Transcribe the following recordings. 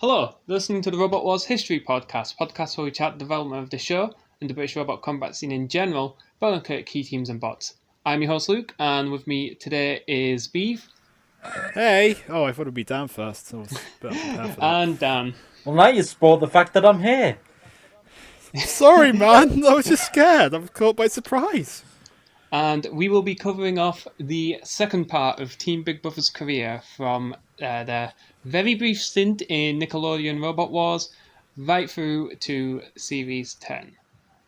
Hello, listening to the Robot Wars History podcast where we chat the development of the show and the British robot combat scene in general, but look at key teams and bots. I'm your host Luke, and with me today is Beav. Hey! Oh, I thought it'd be Dan first. I was a bit unprepared for that. And Dan. Well, now you spoiled the fact that I'm here. Sorry, man. I was just scared. I'm caught by surprise. And we will be covering off the second part of Team Big Brother's career from their very brief stint in Nickelodeon Robot Wars right through to Series 10.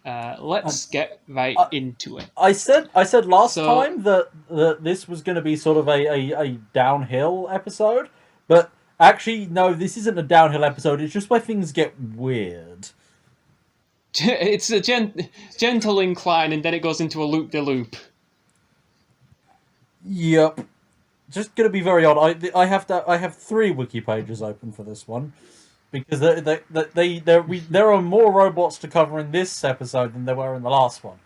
Let's get right into it. I said last time that this was going to be sort of a downhill episode, but actually, no, this isn't a downhill episode. It's just where things get weird. It's a gentle incline, and then it goes into a loop-de-loop. Yep. Just going to be very odd. I have 3 wiki pages open for this one because there are more robots to cover in this episode than there were in the last one.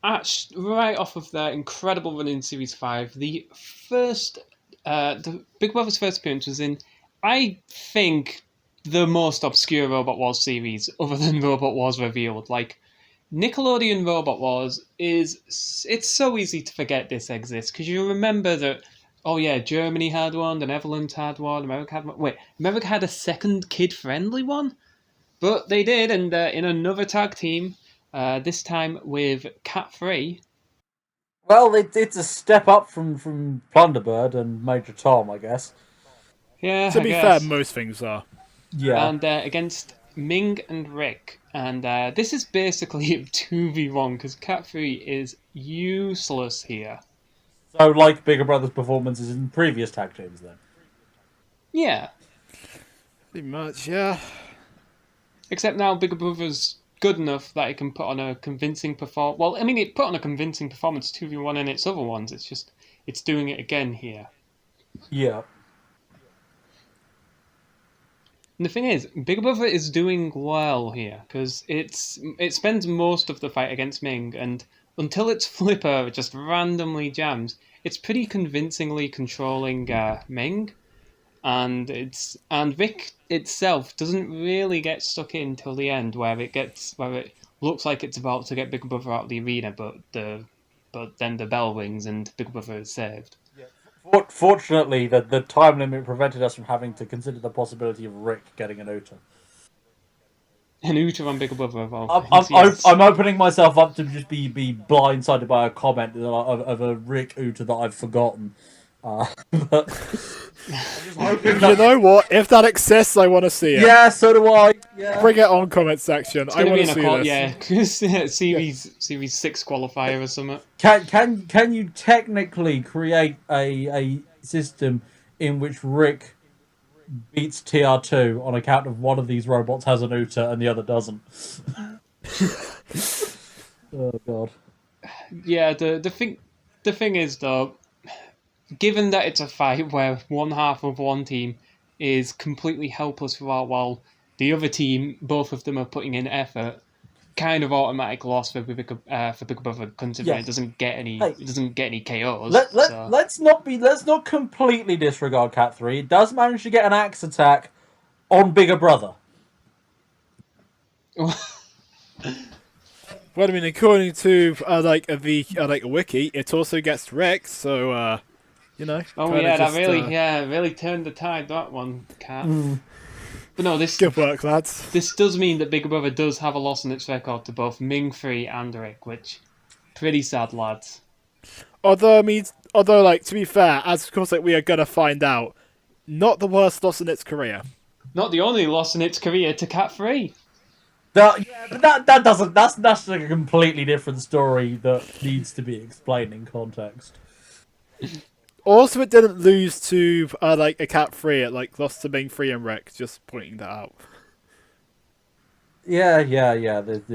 Right off of their incredible run in Series 5, the Big Brother's first appearance was in, I think, the most obscure Robot Wars series other than Robot Wars Revealed. Like, Nickelodeon Robot Wars it's so easy to forget this exists, because you remember that, oh yeah, Germany had one, the Netherlands had one, America had one. Wait, America had a second kid-friendly one? But they did, and in another tag team, this time with Cat 3. Well, it's a step up from Plunderbird and Major Tom, I guess. Yeah, To be fair, most things are. Yeah. And against Ming and Rick. And this is basically a 2v1, because Cat 3 is useless here. So, like Bigger Brother's performances in previous tag teams, then? Yeah. Pretty much, yeah. Except now Bigger Brother's good enough that it can put on a convincing performance. Well, I mean, it put on a convincing performance 2v1 in its other ones. It's doing it again here. Yeah. And the thing is, Big Brother is doing well here, because it spends most of the fight against Ming, and until its flipper just randomly jams, it's pretty convincingly controlling Ming, and Rick itself doesn't really get stuck in till the end, where it looks like it's about to get Big Brother out of the arena, but then the bell rings and Big Brother is saved. Fortunately, the time limit prevented us from having to consider the possibility of Rick getting an Uta. An Uta on Big Brother. I'm opening myself up to just be blindsided by a comment of a Rick Uta that I've forgotten. You know what? If that exists, I want to see it. Yeah, so do I. Yeah. Bring it on comment section. I want to see this. Yeah, because Series 6 qualifier or something. Can you technically create a system in which Rick beats TR2 on account of one of these robots has an Uta and the other doesn't? Oh god. Yeah, the thing is though, given that it's a fight where one half of one team is completely helpless throughout while the other team, both of them are putting in effort, kind of automatic loss for Big Brother, considering it doesn't get any KOs. Let's not completely disregard Cat 3. It does manage to get an axe attack on Bigger Brother. Well, I mean, according to a wiki, it also gets Rick, so you know. Oh yeah, that really turned the tide, that one, Cat. But no, good work, lads. This does mean that Big Brother does have a loss in its record to both Ming 3 and Rick, which pretty sad, lads. Although, to be fair, as of course, we are gonna find out, not the worst loss in its career. Not the only loss in its career to Cat 3. But that doesn't. That's like a completely different story that needs to be explained in context. Also, it didn't lose to a Cat 3. It lost to Ming 3 and Rick. Just pointing that out. Yeah. Well, it's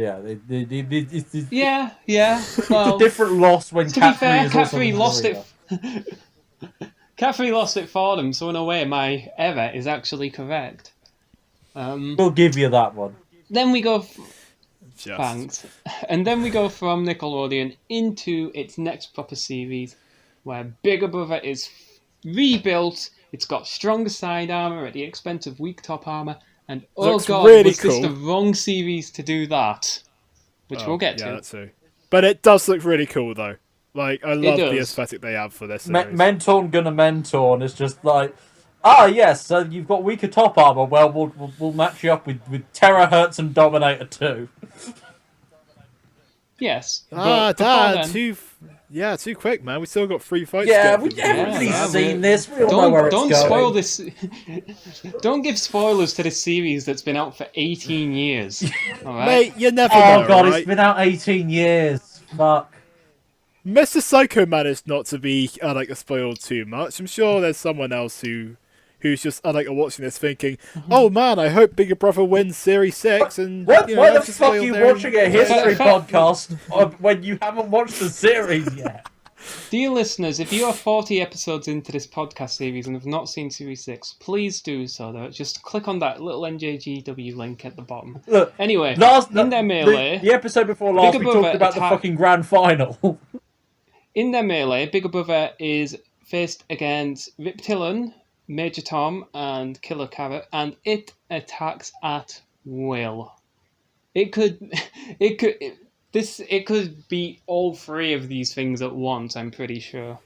a different loss when Cat 3 is Cat 3 lost it. Cat 3 lost it for them, so in a way, my error is actually correct. We'll give you that one. Then we go. Thanks. And then we go from Nickelodeon into its next proper series, where Bigger Brother is rebuilt It's got stronger side armor at the expense of weak top armor, and oh Looks god, really was this cool. the wrong series to do that? Which we'll get yeah, to. that's true. But it does look really cool, though. Like, I love the does. aesthetic they have for this series. Mentorn gonna mentor, and it's just like, ah, yes, so you've got weaker top armor. Well, we'll match you up with Terahertz and Dominator 2. Yes. Ah, but before Dad, then, too quick, man. We still got 3 fights. Yeah, to get through. everybody's Yeah, seen this. We all know where don't it's spoil going. this. Don't give spoilers to this series that's been out for 18 years. All right. Mate, you never Oh know, god, right? it's been out 18 years. Fuck. Mr. Psycho managed not to be like spoiled too much. I'm sure there's someone else who's just like watching this thinking, "Oh man, I hope Bigger Brother wins Series 6." And Why the that's fuck just are spoiled you their- watching a history podcast when you haven't watched the series yet? Dear listeners, if you are 40 episodes into this podcast series and have not seen Series 6, please do so, though. Just click on that little NJGW link at the bottom. Look, Anyway, in their melee... the episode before last, Bigger we talked Brother about the fucking grand final. In their melee, Bigger Brother is faced against Riptilian, Major Tom, and Killer Carrot, and it attacks at will. It could beat all three of these things at once, I'm pretty sure.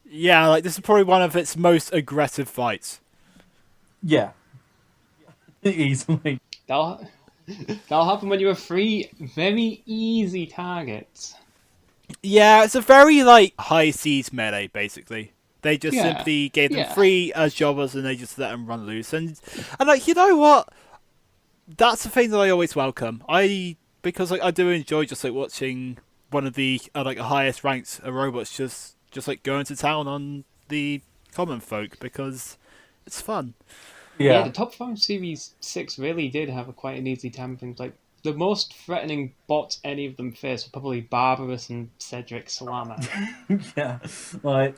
Yeah, like this is probably one of its most aggressive fights. Yeah. Easily. That'll happen when you have three very easy targets. Yeah, it's a very like high seas melee, basically. They just Yeah, simply gave them yeah. 3 as jobbers and they just let them run loose. And like, you know what? That's the thing that I always welcome. Because like I do enjoy just like watching one of the like highest ranked robots just like going to town on the common folk because it's fun. Yeah, the top 5 Series 6 really did have quite an easy time of things. Like, the most threatening bots any of them faced were probably Barbarous and Cedric Salama. Yeah. Like,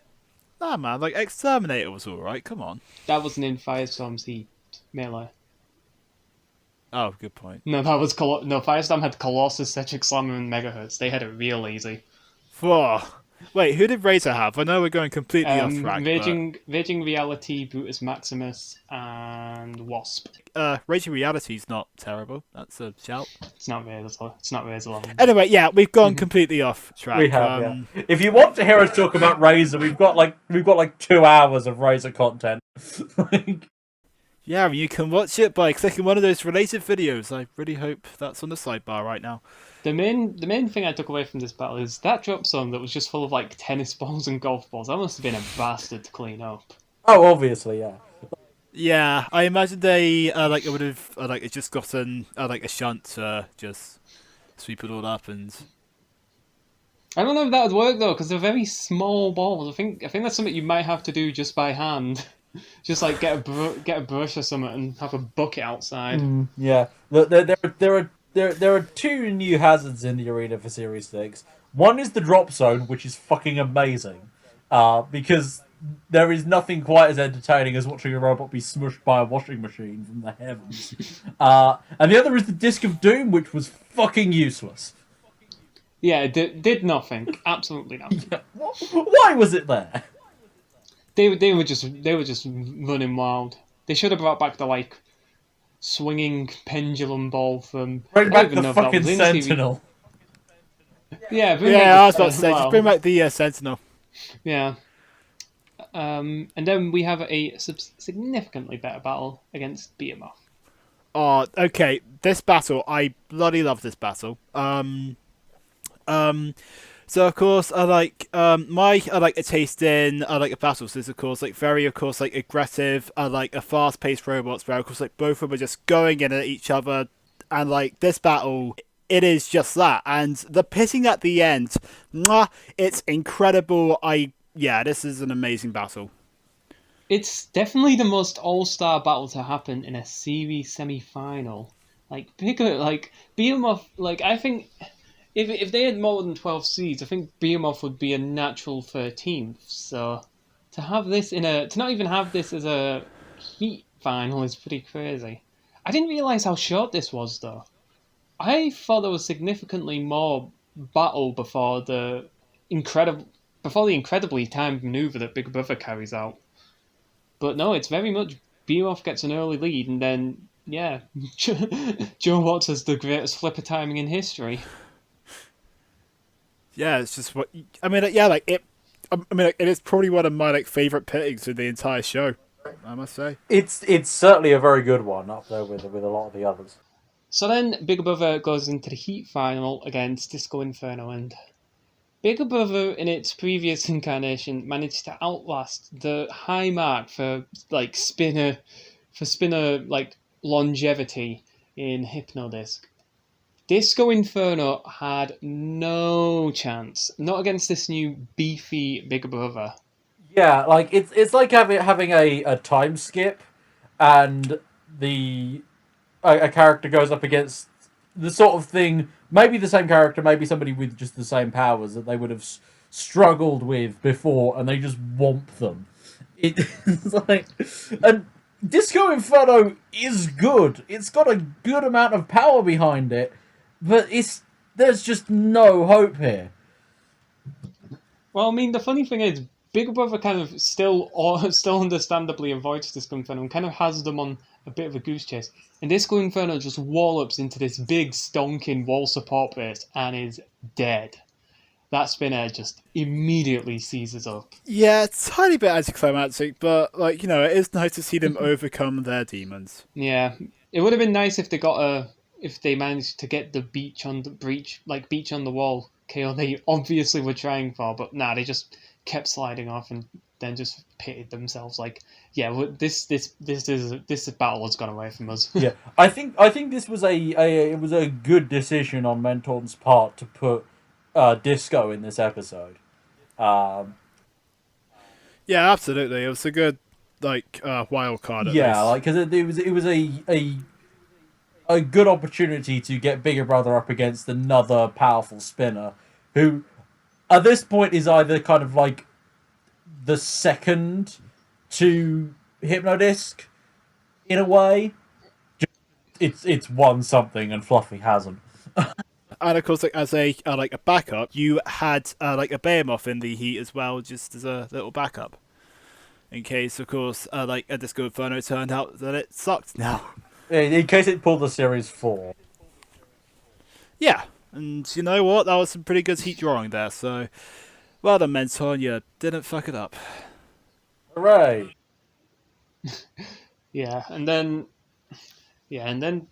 Nah, man, like Exterminator was alright, come on. That wasn't in Firestorm's melee. Oh, good point. No, that was no. Firestorm had Colossus, Cedric Salama, and Megahertz. They had it real easy. Whoa. Wait, who did Razor have? I know we're going completely off track. Raging Reality, Brutus Maximus, and Wasp. Raging Reality's not terrible. That's a shout. It's not Razor level. Anyway, yeah, we've gone completely off track. we have, yeah. If you want to hear us talk about Razor, we've got like 2 hours of Razor content. Yeah, you can watch it by clicking one of those related videos. I really hope that's on the sidebar right now. The main thing I took away from this battle is that drop zone that was just full of like tennis balls and golf balls. That must have been a bastard to clean up. Oh, obviously, yeah. Yeah, I imagine they it would have just gotten like a shunt to just sweep it all up and. I don't know if that would work though, because they're very small balls. I think that's something you might have to do just by hand. Just like get a brush or something and have a bucket outside. Yeah. There are 2 new hazards in the arena for Series 6. One is the drop zone, which is fucking amazing. Because there is nothing quite as entertaining as watching a robot be smushed by a washing machine from the heavens. And the other is the Disc of Doom, which was fucking useless. Yeah, it did nothing. Absolutely nothing. Yeah. Why was it there? They were just running wild. They should have brought back the like swinging pendulum ball from. Bring I don't back even the know if that fucking was in Sentinel. Yeah, I was about to say, just bring back the Sentinel. Yeah. And then we have a significantly better battle against Behemoth. Oh, okay. This battle, I bloody love this battle. So of course, I like a taste in battles is of course like very aggressive, a fast-paced robots where of course like both of them are just going in at each other, and like this battle, it is just that, and the pitting at the end, it's incredible. This is an amazing battle. It's definitely the most all-star battle to happen in a series semi-final. Like Behemoth, I think. If they had more than 12 seeds, I think Behemoth would be a natural 13th. So to not even have this as a heat final is pretty crazy. I didn't realise how short this was though. I thought there was significantly more battle before the incredibly timed maneuver that Big Brother carries out. But no, it's very much Beav gets an early lead, and then yeah, Joe Watts has the greatest flipper timing in history. Yeah, it's just what I mean. Yeah, like it. I mean, like, it is probably one of my like favorite pittings in the entire show. I must say. It's certainly a very good one up there with a lot of the others. So then Big Brother goes into the heat final against Disco Inferno, and Big Brother in its previous incarnation managed to outlast the high mark for spinner like longevity in Hypnodisc. Disco Inferno had no chance, not against this new beefy Big Brother. Yeah, like it's like having a time skip, and the a character goes up against the sort of thing. Maybe the same character, maybe somebody with just the same powers that they would have struggled with before, and they just womp them. It's like, and Disco Inferno is good. It's got a good amount of power behind it, but there's just no hope here. Well, I mean, the funny thing is, Big Brother kind of still understandably avoids Disco Inferno and kind of has them on a bit of a goose chase. And Disco Inferno just wallops into this big stonking wall support base and is dead. That spinner just immediately seizes up. Yeah, it's a tiny bit anticlimactic, but like it is nice to see them overcome their demons. Yeah, it would have been nice if they managed to get the beach on the wall KO they obviously were trying for, but nah, they just kept sliding off and then just pitted themselves. Like, yeah, this battle has gone away from us. Yeah, I think this was it was a good decision on Mentorn's part to put Disco in this episode. Um, Yeah, absolutely. It was a good like wild card at yeah, least. like because it was a good opportunity to get Bigger Brother up against another powerful spinner, who at this point is either kind of like the second to Hypnodisc in a way. It's won something and Fluffy hasn't. And of course, like as a backup, you had like a Behemoth in the heat as well, just as a little backup, in case, of course, like a Disco Inferno turned out that it sucked now. In case it pulled the series 4. Yeah, and you know what? That was some pretty good heat drawing there. So, well done, Mentor. You didn't fuck it up. Hooray! Yeah, and then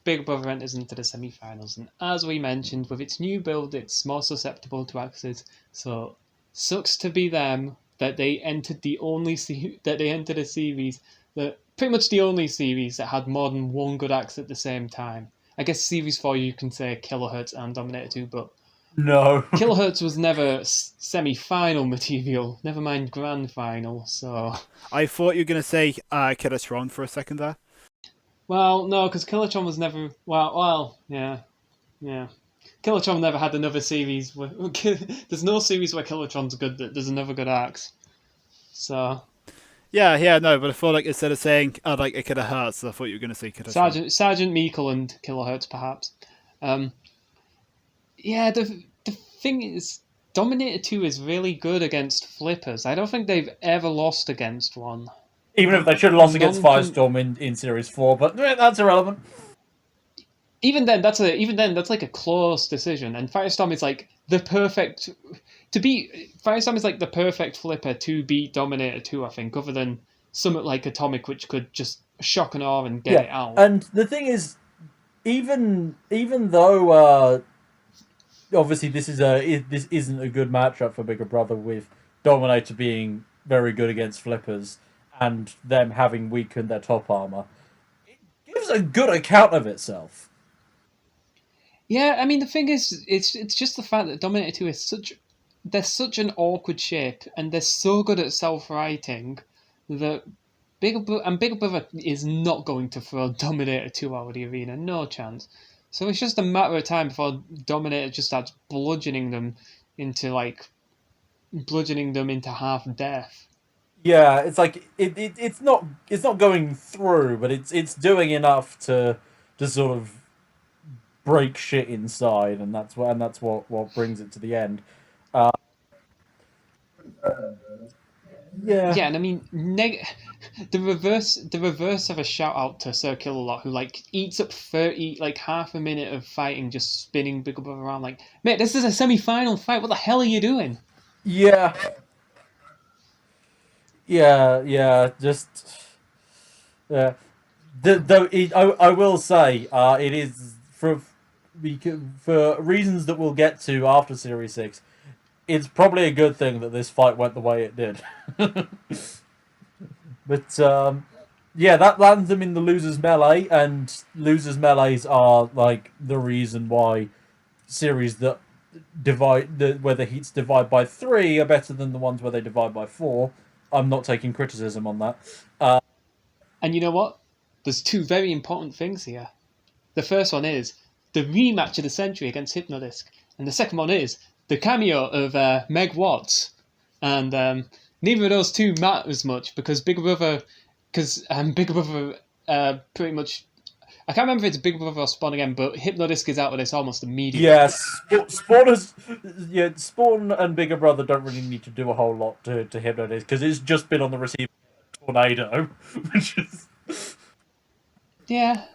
Big Brother enters into the semi-finals, and as we mentioned, with its new build, it's more susceptible to axes. So sucks to be them that they entered a series that pretty much the only series that had more than one good axe at the same time. I guess series 4 you can say Kilohertz and Dominator 2, but No. Kilohertz was never semi-final material. Never mind grand final. So I thought you were gonna say Killatron for a second there. well, no, because Kilotron was never yeah, yeah. Kilotron never had another series. There's no series where Kilotron's good. That there's another good axe. So Yeah, yeah, no, but I thought like instead of saying like it could have hurt, so I thought you were gonna say Killatron. Sergeant Meikle and Kilohertz perhaps. Um, yeah, the thing is, Dominator 2 is really good against flippers. I don't think they've ever lost against one. Even if they should have lost against Non Firestorm in Series 4, but that's irrelevant. even then that's like a close decision, and Firestorm is like the perfect to beat. Firestorm is like the perfect flipper to beat Dominator 2, I think, other than something like Atomic, which could just shock and awe and get it out. And the thing is, even though obviously this isn't a good matchup for Bigger Brother, with Dominator being very good against flippers and them having weakened their top armor, it gives a good account of itself. Yeah, I mean the thing is, it's just the fact that Dominator 2 is they're such an awkward shape, and they're so good at self-writing that Big Brother is not going to throw Dominator 2 out of the arena, no chance. So it's just a matter of time before Dominator just starts bludgeoning them into half death. Yeah, it's like it's not going through, but it's doing enough to sort of break shit inside, and that's what brings it to the end. Yeah. Yeah, and I mean, the reverse of a shout out to Sir Killalot, who like eats up 30, like half a minute of fighting, just spinning Big Brother around. Like, mate, this is a semi-final fight. What the hell are you doing? Yeah. Yeah. Just yeah. Though I will say, it is for reasons that we'll get to after Series 6. It's probably a good thing that this fight went the way it did. But yeah, that lands them in the losers melee, and losers melees are like the reason why series that where the heats divide by 3 are better than the ones where they divide by 4. I'm not taking criticism on that. And you know what? There's two very important things here. The first one is the rematch of the century against Hypnodisc, and the second one is the cameo of Meg Watts. And neither of those two matters much because Big Brother pretty much. I can't remember if it's Big Brother or Spawn again, but Hypnodisc is out of this almost immediately. Yes, Spawn and Bigger Brother don't really need to do a whole lot to Hypnotize because it's just been on the receiving tornado, which is Yeah.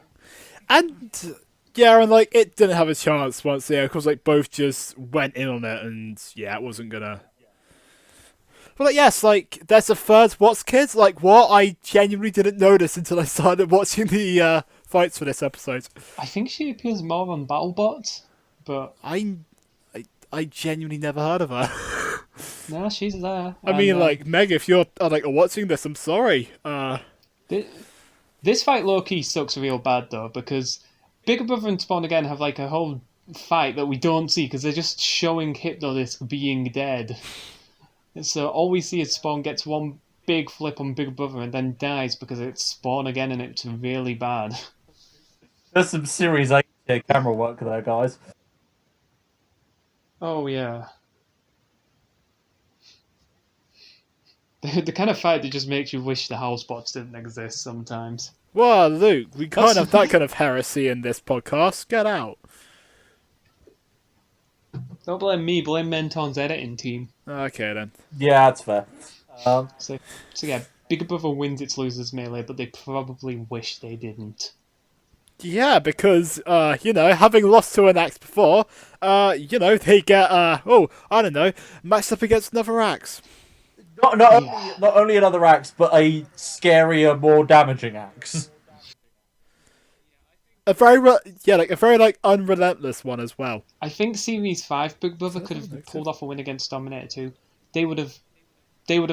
And yeah, and like it didn't have a chance once. Yeah, because like both just went in on it, and yeah, it wasn't gonna. But like, yes, like there's a third Watts kid. Like what? I genuinely didn't notice until I started watching the fights for this episode. I think she appears more on BattleBots, but I genuinely never heard of her. no, she's there. I mean, like Meg, if you're like watching this, I'm sorry. This fight low key sucks real bad though because Big Brother and Spawn again have like a whole fight that we don't see because they're just showing Hypnodisc being dead. So all we see is Spawn gets one big flip on Big Brother and then dies because it's Spawn again and it's really bad. there's some Series 8 camera work there, guys. Oh yeah. The kind of fight that just makes you wish the house bots didn't exist sometimes. Well, Luke, we can't have that kind of heresy in this podcast. Get out. Don't blame me, blame Menton's editing team. Okay then. Yeah, that's fair. So yeah, Big Brother wins its losers melee, but they probably wish they didn't. Yeah, because having lost to an axe before, they get I don't know, matched up against another axe. Not only another axe, but a scarier, more damaging axe. A very unrelentless one as well. I think Series 5 Big Brother could have pulled off a win against Dominator 2. They would have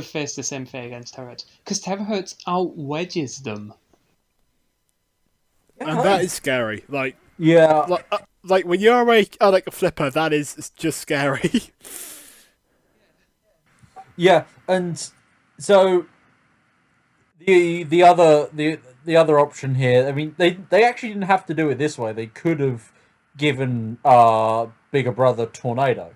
faced the same fate against Terahertz. Because Terahertz out-wedges them. And that is scary. Like, Yeah. like when you're a flipper, that is just scary. Yeah, and so the other option here. I mean, they actually didn't have to do it this way. They could have given Bigger Brother Tornado,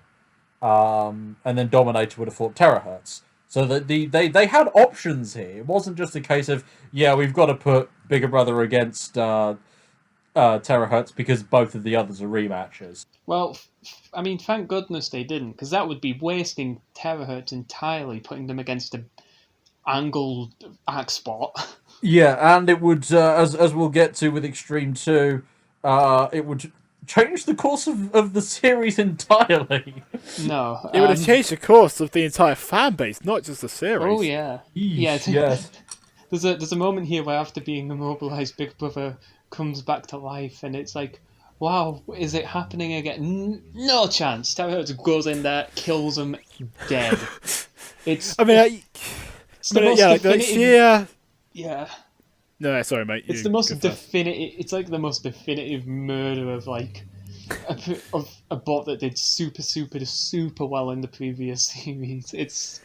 and then Dominator would have fought Terahertz. So that they had options here. It wasn't just a case of we've got to put Bigger Brother against Terahertz because both of the others are rematches. Well, I mean, thank goodness they didn't, because that would be wasting Terahertz entirely, putting them against an angled axe spot. Yeah, and it would, as we'll get to with Extreme 2, it would change the course of the series entirely. No. It would have changed the course of the entire fan base, not just the series. Oh, yeah. Yes. There's a moment here where after being immobilized, Big Brother comes back to life, and it's like, wow, is it happening again? No chance. Terahertz goes in there, kills him, dead. It's. I mean, it's the most definitive. Yeah. Yeah. No, sorry, mate. It's the most definitive. It's like the most definitive murder of like a bot that did super well in the previous series. It's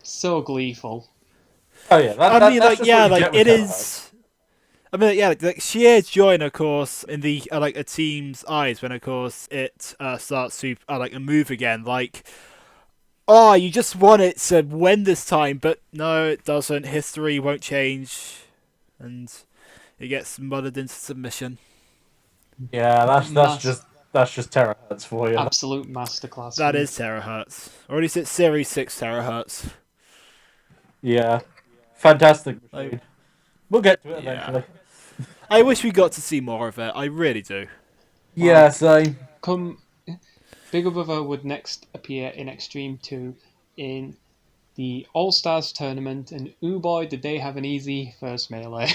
so gleeful. Oh yeah, it is. I mean, like sheer joy, of course, in the a team's eyes when, of course, it starts to move again. Like, oh, you just want it to win this time, but no, it doesn't. History won't change, and it gets muddled into submission. Yeah, that's just terahertz for you. Absolute masterclass. That is terahertz, or at least it's Series 6 terahertz. Yeah, fantastic I, machine. We'll get to it yeah. eventually. I wish we got to see more of it. I really do. Yeah, Well, same. come Bigger Brother would next appear in Extreme 2 in the All Stars tournament, and oh boy, did they have an easy first melee.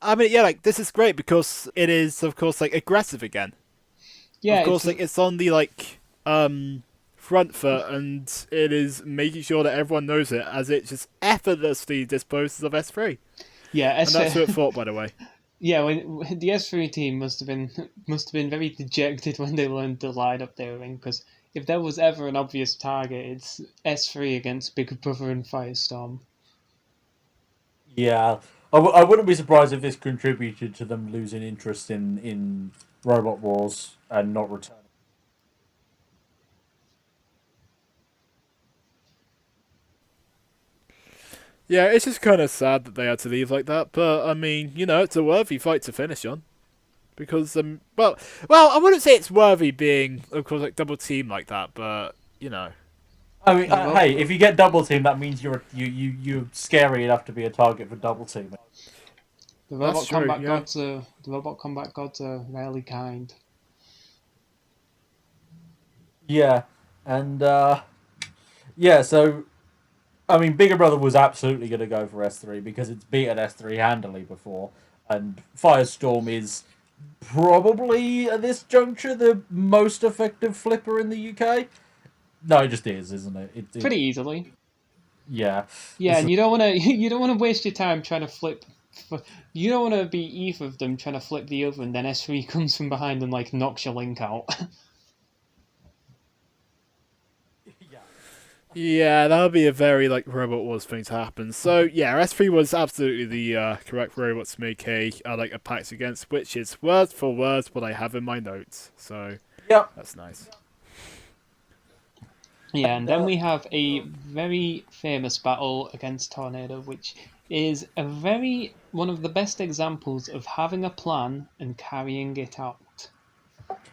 I mean, yeah, like this is great because it is, of course, like aggressive again. Yeah, Of it's course, like it's on the front foot, and it is making sure that everyone knows it as it just effortlessly disposes of S3, yeah, and that's who it fought, by the way. yeah. When the S3 team must have been very dejected when they learned the lineup they were in, because if there was ever an obvious target, it's S3 against Big Brother and Firestorm. Yeah, I wouldn't be surprised if this contributed to them losing interest in Robot Wars and not returning. Yeah, it's just kind of sad that they had to leave like that, but I mean, it's a worthy fight to finish on because well, I wouldn't say it's worthy being, of course, like double team like that, but you know. I mean, The ro- hey, if you get double team, that means you're scary enough to be a target for double team. the That's robot true, combat yeah. gods are rarely kind. Yeah, and yeah, so I mean, Bigger Brother was absolutely going to go for S3 because it's beaten S3 handily before, and Firestorm is probably at this juncture the most effective flipper in the UK. No, it just is, isn't it? Pretty easily. Yeah. Yeah, This is, and you don't want to you don't want to waste your time trying to flip. You don't want to be either of them trying to flip the other, and then S3 comes from behind and like knocks your link out. yeah. Yeah, that would be a very like Robot Wars thing to happen. So yeah, S3 was absolutely the correct robot to make a pact against, which is word for word what I have in my notes. So Yep. that's nice. Yeah, and And then we have a very famous battle against Tornado, which is a very one of the best examples of having a plan and carrying it out.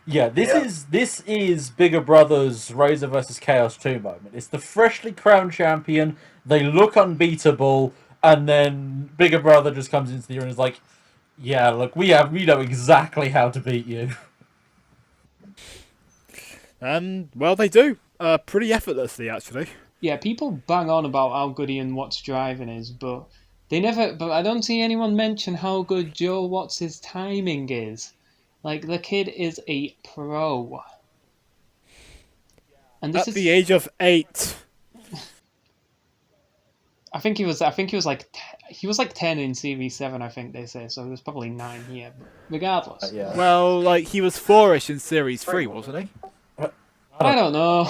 yeah, this is Bigger Brother's Razor versus Chaos 2 moment. It's the freshly crowned champion. They look unbeatable, and then Bigger Brother just comes into the room and is like, "Yeah, look, we know exactly how to beat you." And well, they do pretty effortlessly actually. Yeah, people bang on about how good Ian Watts' driving is, but they never. But I don't see anyone mention how good Joe Watts' timing is. Like the kid is a pro, and this At the is. age of 8. I think he was. I think he was like. He was like 10 in CV7. I think they say so. He was probably 9 here. But regardless, Yeah. Well, like he was 4ish in Series 3, wasn't he? I I don't. don't know.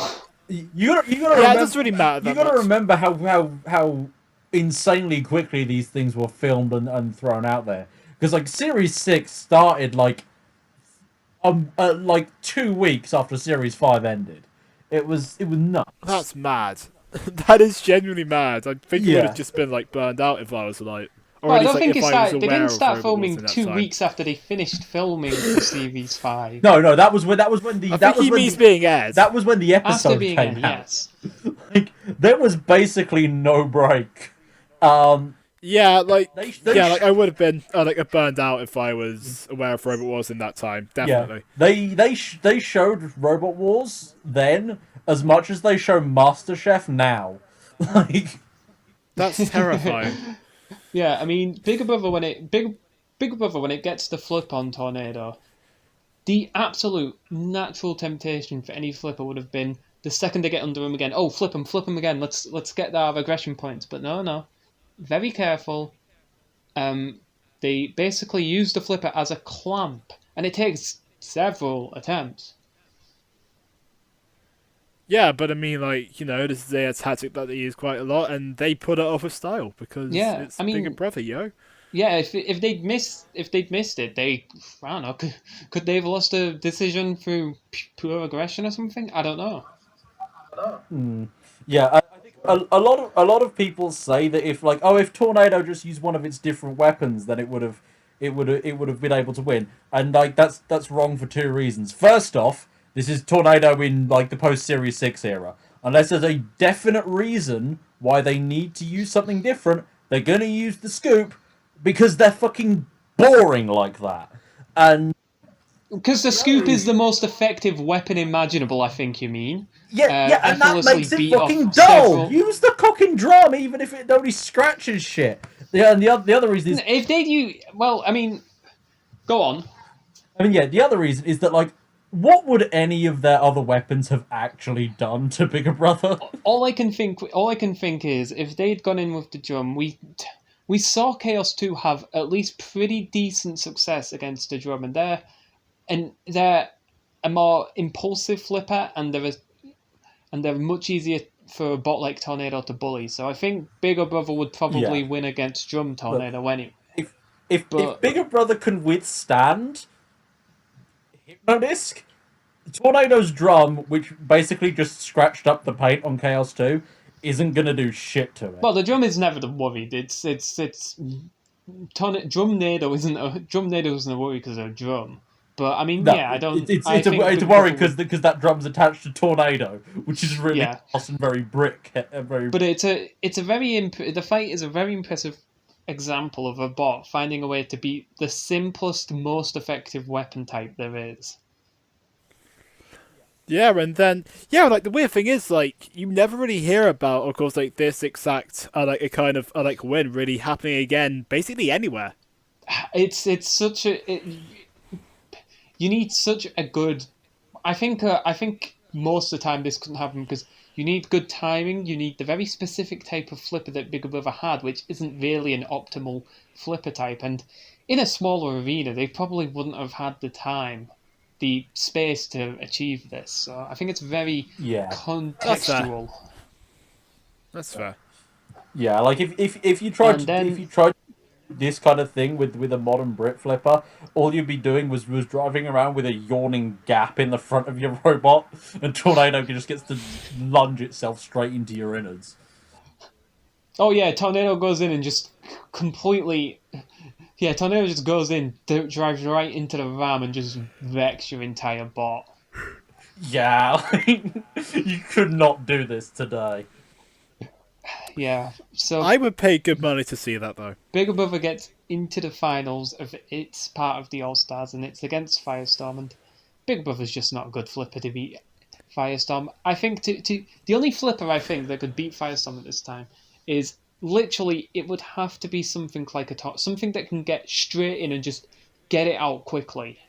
You gotta Yeah, it remember. doesn't really matter You that gotta much. remember how insanely quickly these things were filmed and thrown out there. Because like Series 6 started like 2 weeks after Series 5 ended. It was nuts. That's mad. That is genuinely mad. I think it would have Yeah. just been like burned out if I was like, or Well, at I least don't like think if it I was started. They aware didn't of start Robot Wars filming in that two time. weeks after they finished filming for CV5. No, that was when I think he means being aired. that was when the After episode being came in, out. yes. Like there was basically no break. Um, Yeah, like they I would have been burned out if I was aware of Robot Wars in that time. Yeah, Definitely. they showed Robot Wars then as much as they show MasterChef now. Like, That's terrifying. Yeah, I mean, Big Brother when it gets the flip on Tornado, the absolute natural temptation for any flipper would have been the second they get under him again. Oh, flip him again. Let's get our aggression points. But no, no, very careful. Um, they basically use the flipper as a clamp, and it takes several attempts. Yeah, but I mean, like this is a tactic that they use quite a lot, and they put it off with style because Yeah, it's I Bigger mean, Brother, yo. yeah. If they'd missed it, I don't know. Could they have lost a decision through pure aggression or something? I don't know. yeah, I think a lot of people say that if like if Tornado just used one of its different weapons, then it would have been able to win. And like that's wrong for two reasons. First off, this is Tornado in like the post Series 6 era. Unless there's a definite reason why they need to use something different, they're gonna use the scoop because they're fucking boring like that. And Because the scoop is the most effective weapon imaginable, I think you mean. yeah, and that Effortlessly makes it beat off fucking dull. several- Use the cocking drum, even if it only scratches shit. Yeah, and the other reason is, If they do, well, I mean, go on. the other reason is that like, what would any of their other weapons have actually done to Bigger Brother? All I can think is if they'd gone in with the drum, we saw Chaos 2 have at least pretty decent success against the drum, and they're a more impulsive flipper, and they're much easier for a bot like Tornado to bully. So I think Bigger Brother would probably win against Drum Tornado anyway. If Bigger Brother can withstand Hypnodisc, Tornado's drum, which basically just scratched up the paint on Chaos 2, isn't gonna do shit to it. Well, the drum is never the worried. It's Drum Nado isn't a worry because of a drum. But I mean, No, I don't. It's I think a Big worry Brother because that drum's attached to Tornado, which is really Yeah. fast and very brick. Very. But the fight is a very impressive example of a bot finding a way to beat the simplest, most effective weapon type there is. Yeah, and then like the weird thing is like you never really hear about, of course, like this exact like a kind of like win really happening again, basically anywhere. It's such a you need such a good. I think most of the time this couldn't happen because you need good timing. You need the very specific type of flipper that Bigger Brother had, which isn't really an optimal flipper type. And in a smaller arena, they probably wouldn't have had the time, the space to achieve this. So I think it's very contextual. That's fair. Yeah, like if you tried And then- if you tried this kind of thing with a modern Brit flipper, all you'd be doing was driving around with a yawning gap in the front of your robot, and Tornado just gets to lunge itself straight into your innards. Oh yeah, Tornado goes in and just completely. Yeah, Tornado just goes in, drives right into the ram, and just wrecks your entire bot. Yeah, you could not do this today. Yeah, so I would pay good money to see that though. Bigger Brother gets into the finals of its part of the All Stars, and it's against Firestorm. And Big Brother's just not a good flipper to beat Firestorm. I think the only flipper I think that could beat Firestorm at this time is literally it would have to be something like something that can get straight in and just get it out quickly.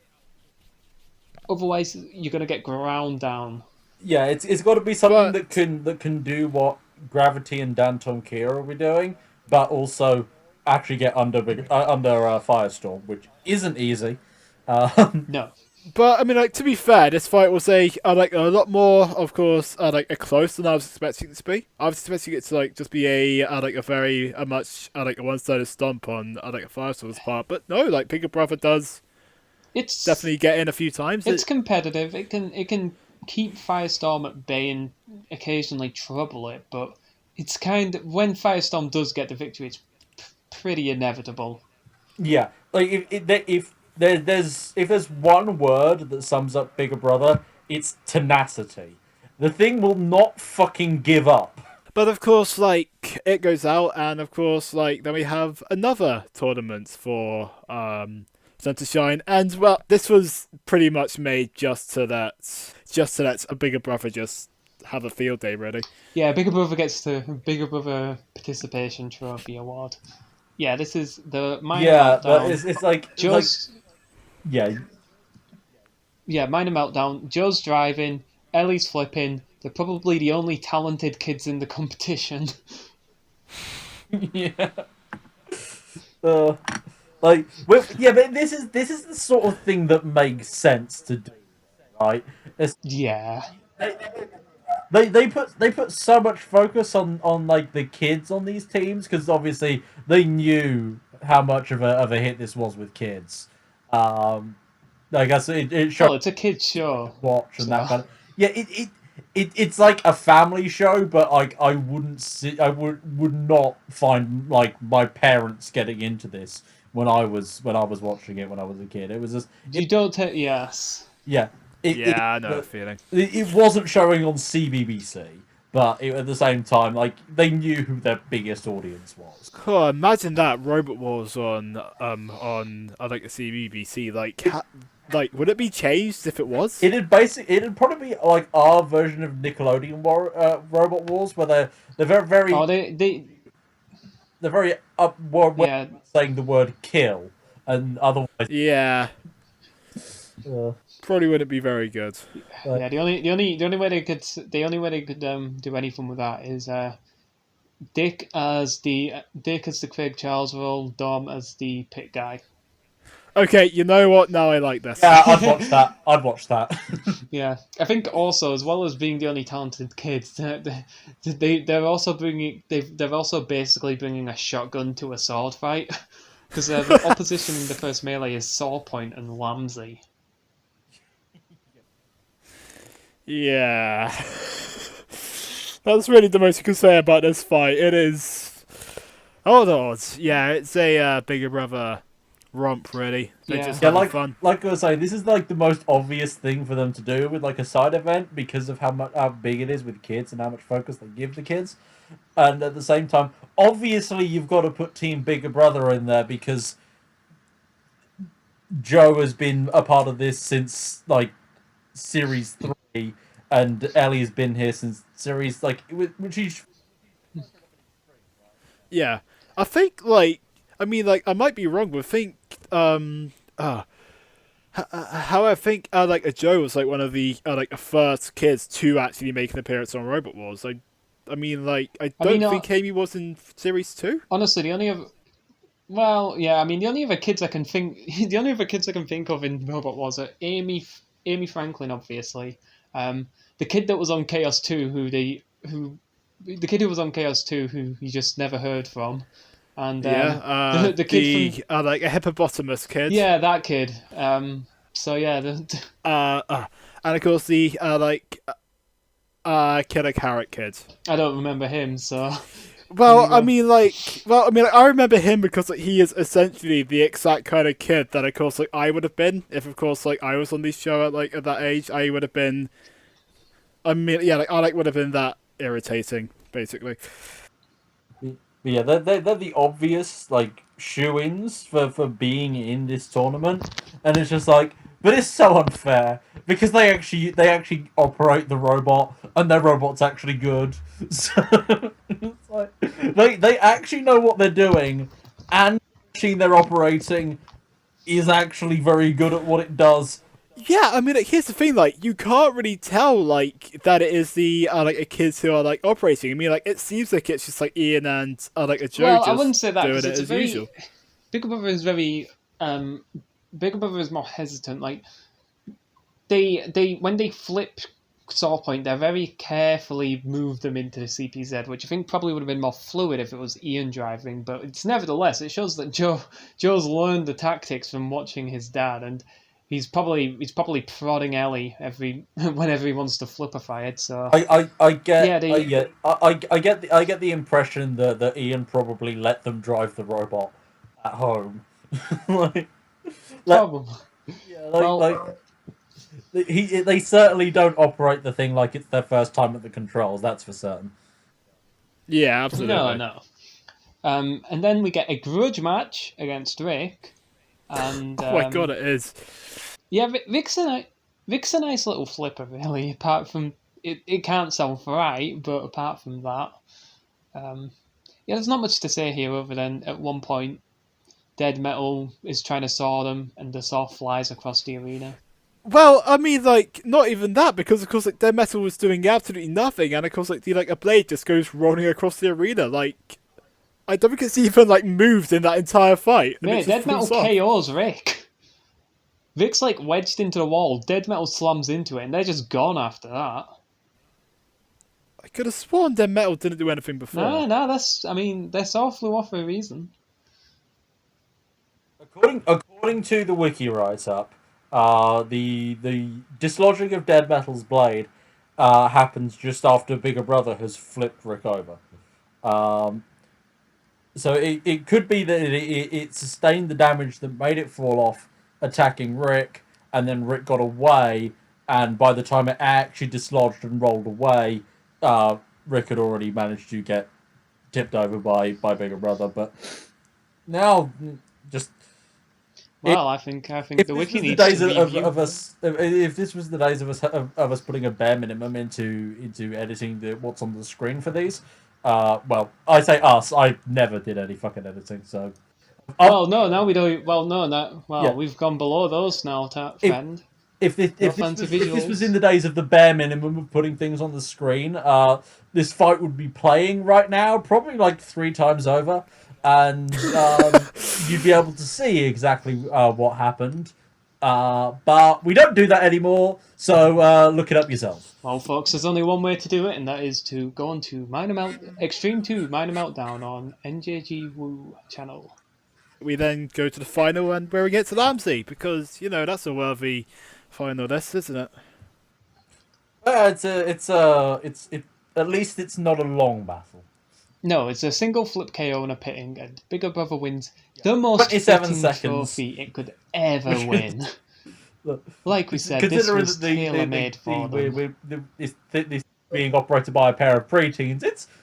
Otherwise, you're gonna get ground down. Yeah, it's got to be something But- that can do what Gravity and Danton Kira will be doing, but also actually get under Firestorm, which isn't easy. No. But I mean, like to be fair, this fight was like a lot more, of course, like a close than I was expecting it to be. I was expecting it to like just be like a very much like a one-sided stomp on like a Firestorm's part, but no, like Bigger Brother does It's definitely get in a few times. It's competitive. It can keep Firestorm at bay and occasionally trouble it, but it's kind of when Firestorm does get the victory, it's pretty inevitable. Yeah, like if there's one word that sums up Bigger Brother, it's tenacity. The thing will not fucking give up. But of course, like it goes out, and of course, like then we have another tournament for Sun to Shine, and well, this was pretty much made just to let a Bigger Brother just have a field day, really. Yeah, Bigger Brother gets the Bigger Brother Participation Trophy Award. Yeah, this is the minor Yeah, meltdown. but it's like Joe's yeah. minor meltdown. Joe's driving, Ellie's flipping. They're probably the only talented kids in the competition. Yeah. But this is the sort of thing that makes sense to do, right? Yeah. They put so much focus on like the kids on these teams because obviously they knew how much of a hit this was with kids. I guess it showed Well, it's a kids show. watch and that kind of it's like a family show, but like I would not find like my parents getting into this when I was watching it when I was a kid. It was just You don't take yes. yeah. Yeah, I know the feeling. It wasn't showing on CBBC, but at the same time, like they knew who their biggest audience was. Oh, imagine that Robot Wars on like the CBBC. Like would it be changed if it was? It'd probably be like our version of Nickelodeon Robot Wars, where they're Oh, they they're very up yeah. saying the word kill, and otherwise, Yeah, uh, probably wouldn't be very good. Yeah, the only way they could do anything with that is Dick as the Craig Charles role, Dom as the pit guy. Okay, you know what? Now I like this. yeah, I'd watch that. I'd watch that. Yeah, I think also as well as being the only talented kids, they're also they're also basically bringing a shotgun to a sword fight because the opposition in the first melee is Sawpoint and Lamsey. Yeah. That's really the most you can say about this fight. It is. Oh, no. Yeah, it's a bigger brother romp, really. They're Yeah. just Yeah, having fun. like I was saying, this is like the most obvious thing for them to do with like a side event because of how big it is with kids and how much focus they give the kids. And at the same time, obviously you've got to put Team Bigger Brother in there because Joe has been a part of this since like series 3, and Ellie's been here since series like which is Yeah. I think, like. I mean, like, I might be wrong, but I think. How I think, like, Joe was, like, one of the, like, the first kids to actually make an appearance on Robot Wars. I mean, like, I don't think Amy was in Series 2. Honestly, the only other well, yeah, I mean the only other kids I can think the only other kids I can think of in Robot Wars are Amy Franklin, obviously, the kid that was on Chaos 2, the kid who was on Chaos 2 who you just never heard from, and the kid from like, a hippopotamus kid. yeah, that kid. So yeah, And, of course, the, Killer Carrot kid. I don't remember him. So Well, I mean, I remember him because like, he is essentially the exact kind of kid that, of course, like I would have been if, of course, like I was on this show at that age. I would have been. I mean, yeah, like I would have been that irritating, basically. yeah, they're the obvious like shoe-ins for being in this tournament, and it's just like, but it's so unfair because they actually operate the robot, and their robot's actually good. So it's like, they actually know what they're doing, and the machine they're operating is actually very good at what it does. Yeah, I mean, like, here's the thing: like, you can't really tell like that it is the like kids who are like operating. I mean, like, it seems like it's just like Ian and like a Joe. well, just I wouldn't say that doing because it it's a as very usual. Big Brother is very Big Brother is more hesitant. Like they when they flip Sawpoint, they very carefully move them into the CPZ, which I think probably would have been more fluid if it was Ian driving. But it's nevertheless, it shows that Joe's learned the tactics from watching his dad, and he's probably prodding Ellie whenever he wants to flip a fight. So I get Yeah, I get the impression that Ian probably let them drive the robot at home. like, probably. yeah, Well, they certainly don't operate the thing like it's their first time at the controls. That's for certain. Yeah, absolutely. no. And then we get a grudge match against Rick, and Oh my god, it is. yeah, Vic's a nice little flipper, really. Apart from it can't sound right, but apart from that, yeah, there's not much to say here other than at one point, Dead Metal is trying to saw them, and the saw flies across the arena. Well, I mean, like, not even that, because of course, like, Dead Metal was doing absolutely nothing, and of course, like, a blade just goes rolling across the arena. Like, I don't think it's even like moved in that entire fight. And Yeah, it just Dead Metal falls off. KOs Rick. Vic's like wedged into the wall. Dead Metal slams into it, and they're just gone after that. I could have sworn Dead Metal didn't do anything before. No, I mean, their saw flew off for a reason. According to the wiki write-up, the dislodging of Dead Metal's blade happens just after Bigger Brother has flipped Rick over. Um, So it could be that it sustained the damage that made it fall off, attacking Rick, and then Rick got away, and by the time it actually dislodged and rolled away, Rick had already managed to get tipped over by Bigger Brother. But now, just if Well, I think the this wiki was the needs to days review. of us, if this was the days of us putting a bare minimum into editing what's on the screen for these, well, I say us. I never did any fucking editing, so Well, no, now we don't. Well, no, no. Well, yeah. we've gone below those now, If friend. if No this fancy was if this was in visuals. the days of the bare minimum of putting things on the screen, this fight would be playing right now, probably like 3 times over, and you'd be able to see exactly what happened. But we don't do that anymore, so look it up yourself. Well, folks, there's only one way to do it, and that is to go on to Extreme 2 Minor Meltdown on NJG Woo channel. We then go to the final and where we get to Ramsey because that's a worthy final. This isn't it? At least it's not a long battle. No, it's a single flip KO and a pitting, and Bigger Brother wins the most 27 fitting seconds. trophy it could ever win. Look, Like we said, this considering was that tailor-made for them. this being operated by a pair of preteens,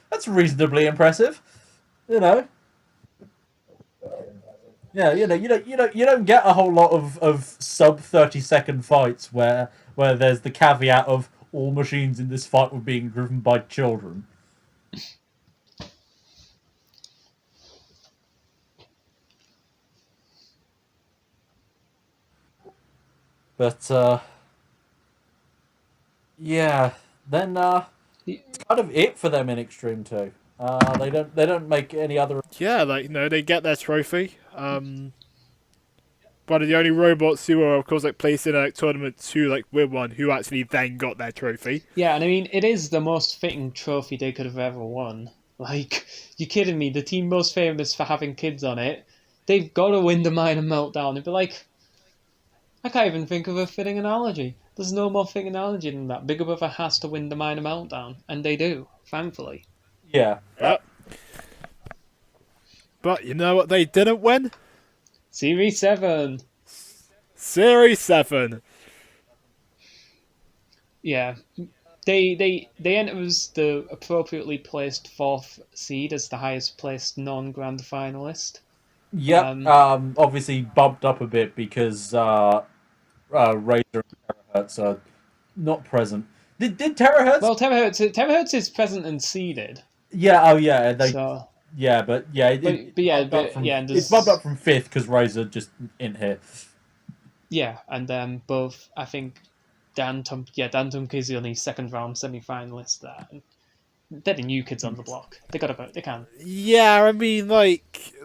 that's reasonably impressive. You know, yeah, you don't get a whole lot of sub 30-second fights where there's the caveat of all machines in this fight were being driven by children. But yeah, then it's kind of it for them in Extreme 2. They don't make any other. Yeah, they get their trophy. One of the only robots who are, of course, placed in a tournament to win one, who actually then got their trophy. Yeah, and I mean, it is the most fitting trophy they could have ever won. Like, you're kidding me? The team most famous for having kids on it, they've got to win the Minor Meltdown. It'd be like, I can't even think of a fitting analogy. There's no more fitting analogy than that. Bigger Brother has to win the Minor Meltdown, and they do, thankfully. Yeah. But you know what they didn't win? Series 7. Series 7. Yeah. They enter as the appropriately placed 4th seed as the highest placed non-grand finalist. Yep. Obviously bumped up a bit because Razor and Terahertz are not present. Did Terahertz? Well, Terahertz is present and seeded. Yeah. Oh, yeah. So, Yeah, but yeah. It's bumped up from 5th because Razor just in here. Yeah, and both I think Dan Tumke is the only second round semi-finalist there. They're the new kids on the block. They gotta vote. They can. Yeah, I mean,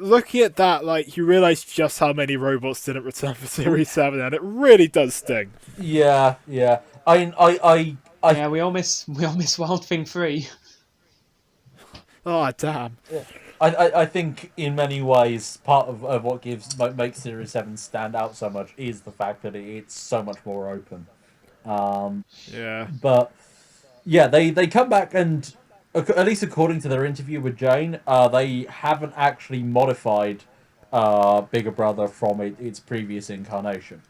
looking at that, you realise just how many robots didn't return for Series 7, and it really does sting. Yeah. Yeah, we all miss Wild Thing 3. Oh, damn. Yeah. I think in many ways part of what makes Series 7 stand out so much is the fact that it's so much more open. Yeah. But yeah, they come back and at least according to their interview with Jane, they haven't actually modified Bigger Brother from its previous incarnation.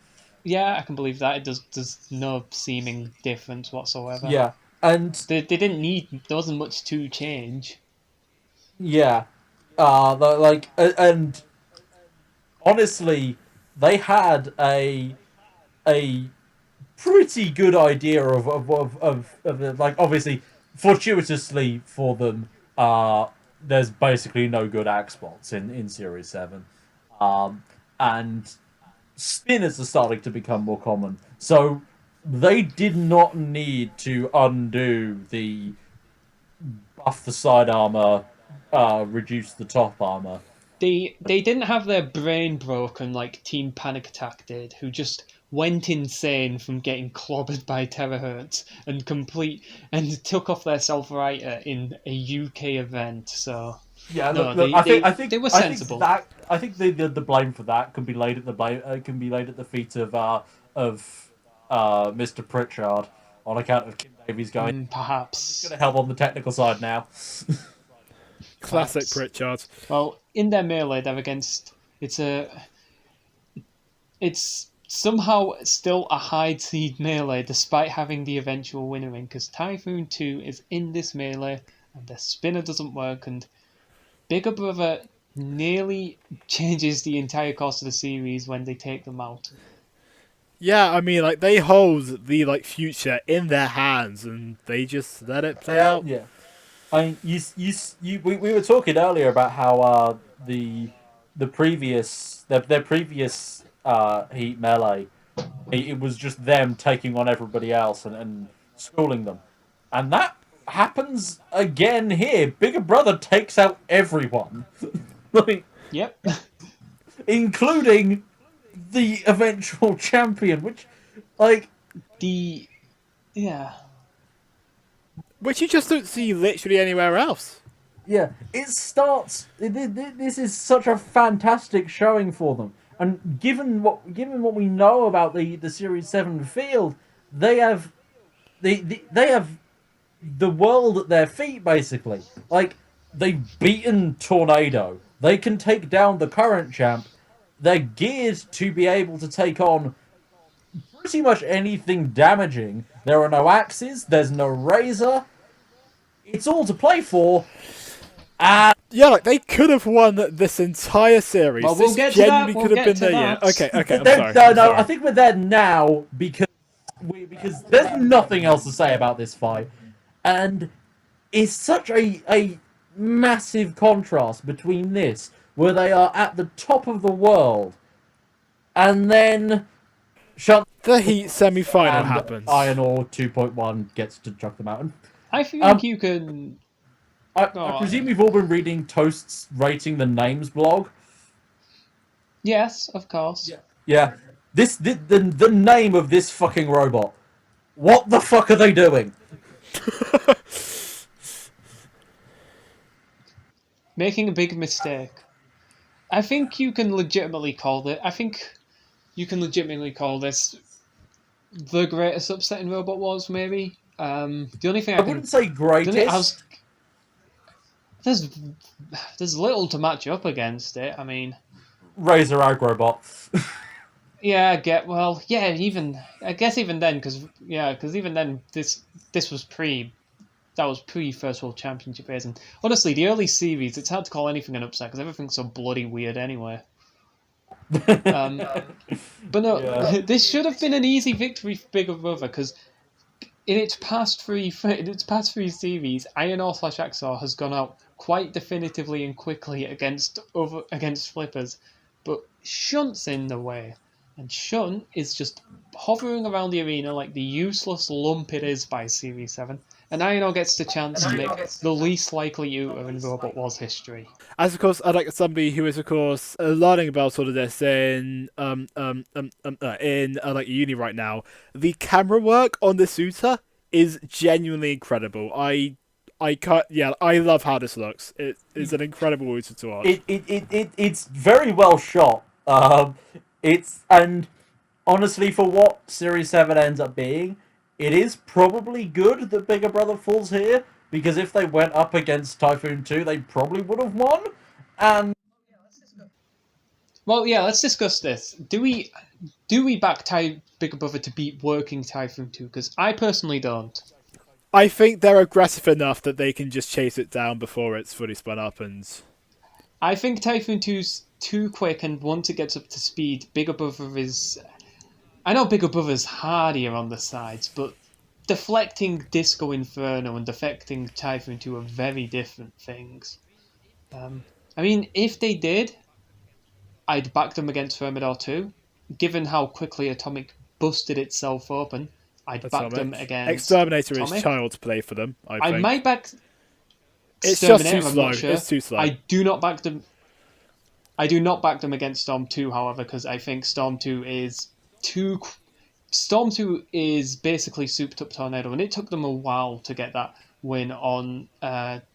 Yeah, I can believe that. There's no seeming difference whatsoever. Yeah, and they didn't need. There wasn't much to change. Yeah, and honestly, they had a pretty good idea of obviously, fortuitously for them, there's basically no good Axbots in Series 7, and spinners are starting to become more common, so they did not need to undo the buff the side armor, reduce the top armor. They didn't have their brain broken like Team Panic Attack did, who just went insane from getting clobbered by terahertz and took off their self-writer in a UK event. So yeah, no, look, I think they were sensible. I think the blame for that can be laid at the feet of Mr. Pritchard on account of Kim Davies going. Perhaps Going to help on the technical side now. Classic archetypes. Pritchard. Well, in their melee, they're against. It's somehow still a high seed melee despite having the eventual winner in, because Typhoon 2 is in this melee and the spinner doesn't work, and Bigger Brother nearly changes the entire course of the series when they take them out. Yeah, I mean, like they hold the like future in their hands, and they just let it play out. Yeah. I mean, we were talking earlier about how the previous their previous Heat melee, it was just them taking on everybody else and schooling them, and that happens again here. Bigger Brother takes out everyone, like Yep. including the eventual champion, which like the yeah. Which you just don't see literally anywhere else. yeah, it starts. This is such a fantastic showing for them, and given what we know about the Series 7 field, they have they have the world at their feet basically. Like they've beaten Tornado, they can take down the current champ. They're geared to be able to take on pretty much anything damaging. There are no axes. There's no razor. It's all to play for. And Yeah, like they could have won this entire series. Well, we'll This get to that, genuinely we'll could have get been to their year. that. Okay, I'm There- sorry. no, I'm no, sorry. I think we're there now because there's nothing else to say about this fight, and it's such a massive contrast between this, where they are at the top of the world, and then shut The Heat semi-final and happens. Iron Ore 2.1 gets to chuck them out. And I think Um, you can. I presume you've all been reading Toast's rating the names blog. Yes, of course. Yeah. The name of this fucking robot. What the fuck are they doing? Making a big mistake. I think you can legitimately call it. I think you can legitimately call this the greatest upset in Robot Wars. Maybe. The only thing I I can. wouldn't say greatest. There's little to match up against it. I mean, Razor Agrobot. yeah, even I guess even then, because even then this was that was pre First World Championship days, and honestly, the early series, it's hard to call anything an upset because everything's so bloody weird anyway. But no, Yeah. this should have been an easy victory for Bigger Brother, because in its past three series, Iron Ore / Axor has gone out quite definitively and quickly against Flippers, but Shunt's in the way, and Shunt is just hovering around the arena like the useless lump it is by Series 7, and Iron Ore gets the chance to make the least likely Uter in Robot Wars history. As of course, I'd like somebody who is of course learning about all of this in like uni right now. The camera work on the Suitor is genuinely incredible. I can't. Yeah, I love how this looks. It is an incredible Suitor to watch. It's very well shot. And honestly, for what Series 7 ends up being, it is probably good that Bigger Brother falls here, because if they went up against Typhoon 2, they probably would have won. And Well, yeah, let's discuss this. Do we back Bigger Brother to beat working Typhoon 2? Because I personally don't. I think they're aggressive enough that they can just chase it down before it's fully spun up and. I think Typhoon 2's too quick, and once it gets up to speed, Bigger Brother is... I know Bigger Brother's hardier on the sides, but deflecting Disco Inferno and deflecting Typhoon 2 are very different things. I mean, if they did, I'd back them against Thermidor 2. Given how quickly Atomic busted itself open, I'd back them against Exterminator Atomic. is child's play for them, I I think. might back It's just too Exterminator, I'm slow. not sure. It's too slow. I do not back them. I do not back them against Storm 2, however, because I think Storm 2 is too. Storm 2 is basically souped up Tornado, and it took them a while to get that win on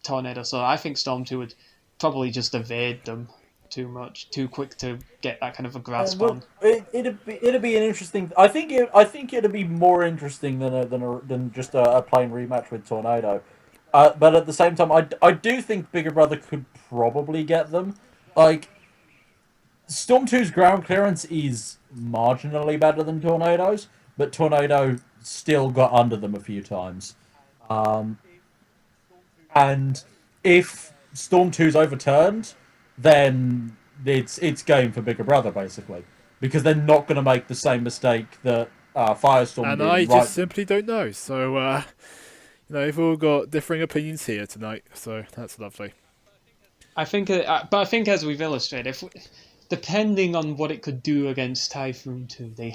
Tornado. So I think Storm 2 would probably just evade them too quick to get that kind of a grasp on. it'd be an interesting. I think it'd be more interesting than just a plain rematch with Tornado. But at the same time, I do think Bigger Brother could probably get them. Like, Storm 2's ground clearance is marginally better than Tornado's, but Tornado still got under them a few times. Um, and if Storm 2's overturned, then it's game for Bigger Brother, basically. Because they're not going to make the same mistake that Firestorm And did. I Right. just simply don't know. So, we've all got differing opinions here tonight. So that's lovely. But I think as we've illustrated, depending on what it could do against Typhoon 2, they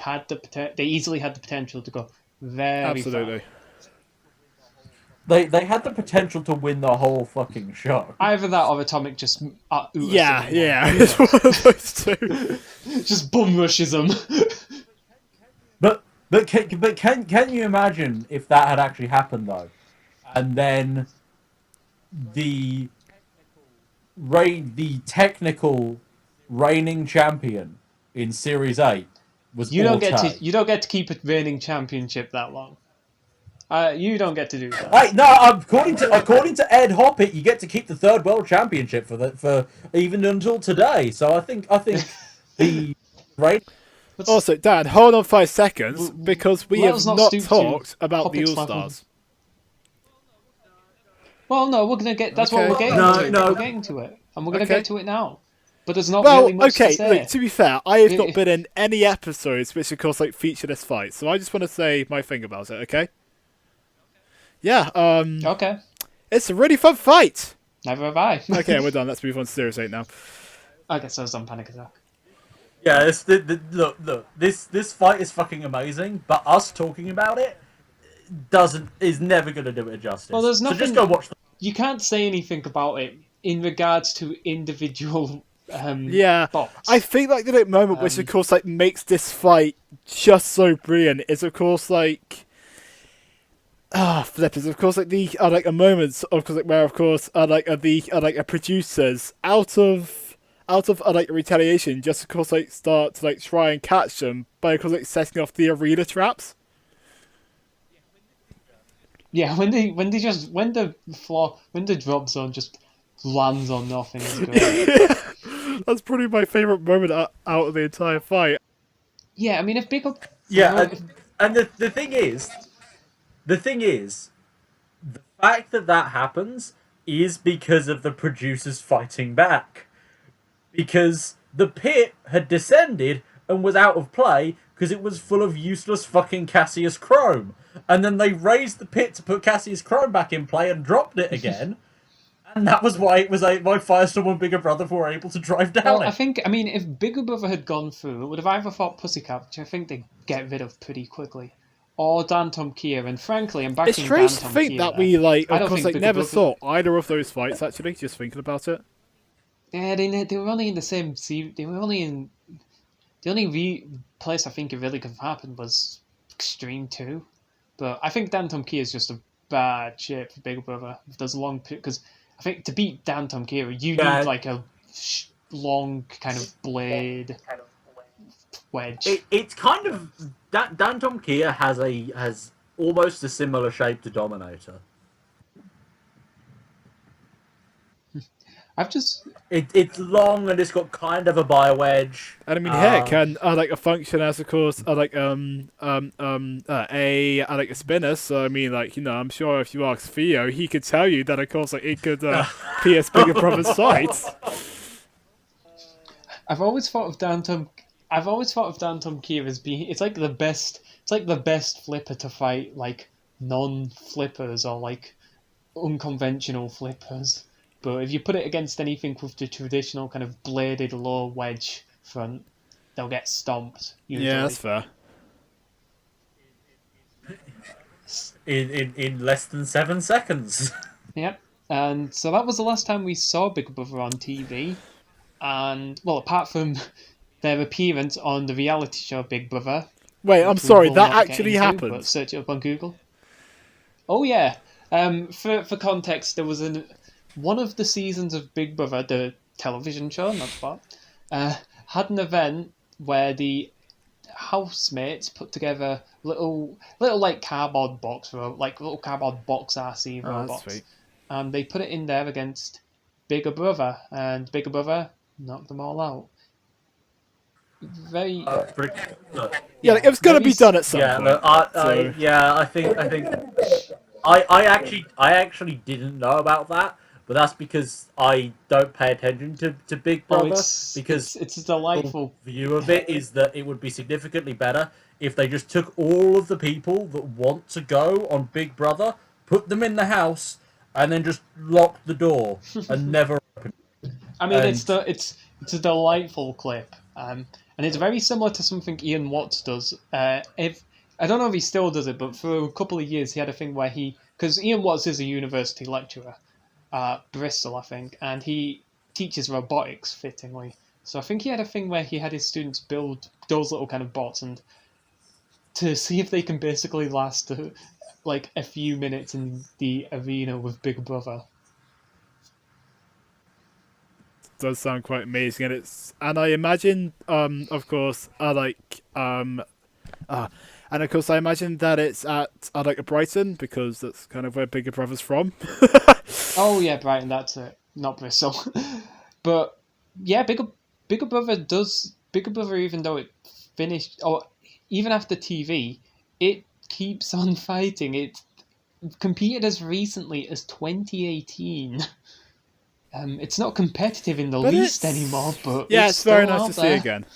easily had the potential to go very Absolutely. far. They had the potential to win the whole fucking show. Either that or Atomic just Yeah. It's one of those two. just bum rushes them. Can you imagine if that had actually happened though, and then the the technical reigning champion in Series 8 was You don't Orte. get to keep a reigning championship that long. You don't get to do that. Hey, no, according to Ed Hoppit, you get to keep the third world championship for even until today. So I think the reign. Also, Dan, hold on 5 seconds because we Let have us not not stoop to talked about the Hoppit's All level. Stars. Well, no, we're gonna get. That's what Okay. we're getting No, to. no. We're getting to it, and we're gonna Okay. get to it now. But there's not Well, really much to okay, say. look, to be fair, I have not If- been in any episodes which, of course, feature this fight, so I just want to say my thing about it, okay? Yeah, Okay, it's a really fun fight! never have I. Okay, we're done, let's move on to Series 8 now. I guess I was on Panic Attack. Yeah, look, this fight is fucking amazing, but us talking about it is never going to do it justice. Well, there's So nothing. just go watch the. You can't say anything about it in regards to individual. Yeah, bots. I think, the big moment which, of course, makes this fight just so brilliant is, of course, flippers, of course, the, a moments, of course, where, of course, the producers, out of retaliation, just, of course, start to, try and catch them by, of course, setting off the arena traps. Yeah, when the drop zone just lands on nothing. It's great. That's probably my favourite moment out of the entire fight. Yeah, I mean, if Big Up. Yeah, and the thing is, the fact that happens is because of the producers fighting back. Because the pit had descended and was out of play because it was full of useless fucking Cassius Chrome. And then they raised the pit to put Cassius Chrome back in play and dropped it again. And that was why why Firestorm and Bigger Brother were able to drive down Well, it. I mean, if Bigger Brother had gone through, it would have either fought Pussycat, which I think they'd get rid of pretty quickly, or Dantom Kier. And frankly, I'm backing It's strange to Dantom think Kier that there. we, I of don't course, think Bigger never Brother- saw either of those fights, actually, just thinking about it. Yeah, they were only in the same. They were only in. The only place I think it really could have happened was Extreme 2. But I think Dantom Kier is just a bad shape for Big Brother. If there's a long because I think to beat Dantom Kier, you need a long kind of blade wedge. It's kind of Dantom Kia has almost a similar shape to Dominator. I've just It's long and it's got kind of a bio wedge. And I mean, heck, and a function as, of course, a spinner. So I mean, I'm sure if you ask Theo, he could tell you that, of course, it could pierce Bigger Brother's sides. I've always thought of Dantom Kier as being it's like the best flipper to fight non-flippers or unconventional flippers. But if you put it against anything with the traditional kind of bladed low wedge front, they'll get stomped. Usually. Yeah, that's fair. In less than 7 seconds. Yep. And so that was the last time we saw Big Brother on TV. And, well, apart from their appearance on the reality show Big Brother. Wait, I'm which we sorry, will that not get actually into, happened. But search it up on Google. Oh, yeah. For context, there was one of the seasons of Big Brother, the television show, not the part, had an event where the housemates put together little cardboard box little cardboard box RC Oh, that's robots, sweet. and they put it in there against Bigger Brother, and Bigger Brother knocked them all out. Very, Yeah, like, it was gonna very. be done at some Yeah, point. no, I, So yeah, I actually didn't know about that, but that's because I don't pay attention to Big Oh, Brother. it's Because it's delightful. view of it is that it would be significantly better if they just took all of the people that want to go on Big Brother, put them in the house, and then just locked the door and never. I mean, And it's a delightful clip, and it's very similar to something Ian Watts does. If I don't know if he still does it, but for a couple of years he had a thing where because Ian Watts is a university lecturer at Bristol, I think, and he teaches robotics fittingly. So I think he had a thing where he had his students build those little kind of bots, and to see if they can basically last like a few minutes in the arena with Big Brother. does sound quite amazing, and I imagine, of course, and of course, I imagine that it's at like Brighton because that's kind of where Bigger Brother's from. Oh yeah, Brighton, that's it, not Bristol. But yeah, Bigger Brother, even though it finished, or even after TV, it keeps on fighting. It competed as recently as 2018. It's not competitive in the But least it's anymore, but yeah, it's it's very still nice out to see there. again.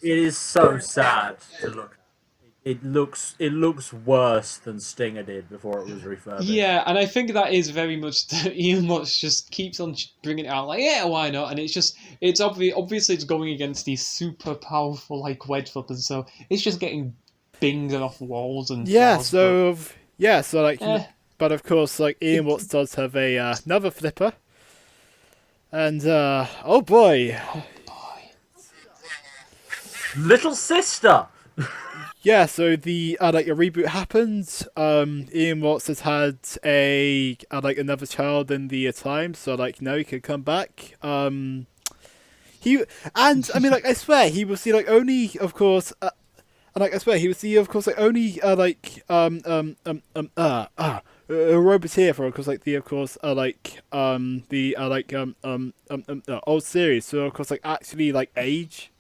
it is so sad to look. It looks worse than Stinger did before it was refurbished. Yeah, and I think that is very much Ian Watts just keeps on bringing it out like, yeah, why not? And it's obviously it's going against these super powerful like wedge flippers, so it's just getting binged off walls and Yeah, floors. so like, Eh, but of course, like Ian it, Watts does have a another flipper, and oh boy, oh boy. Little sister. yeah. So the like a reboot happened. Ian Watts has had a like another child in the time, so like no, he could come back. He and I mean like I swear he was the like only of course. And like I swear, he was the, of course, like only Roboteer for, of course, like the, of course, old series. So of course, like actually, like age,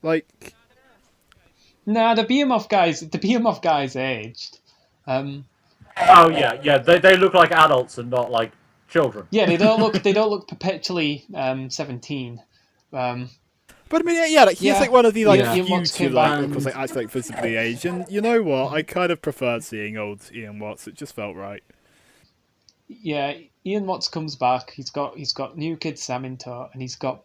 like Nah, the Behemoth guys aged. Um, Oh yeah, yeah. They look like adults and not like children. yeah, they don't look perpetually 17. Um, but I mean, yeah, like he's yeah, like one of the like Yeah. Ian few Watts to came like, back. of course, like actually like visibly age. And you know what? I kind of preferred seeing old Ian Watts. It just felt right. Yeah, Ian Watts comes back. He's got new kid Sam in tow, and he's got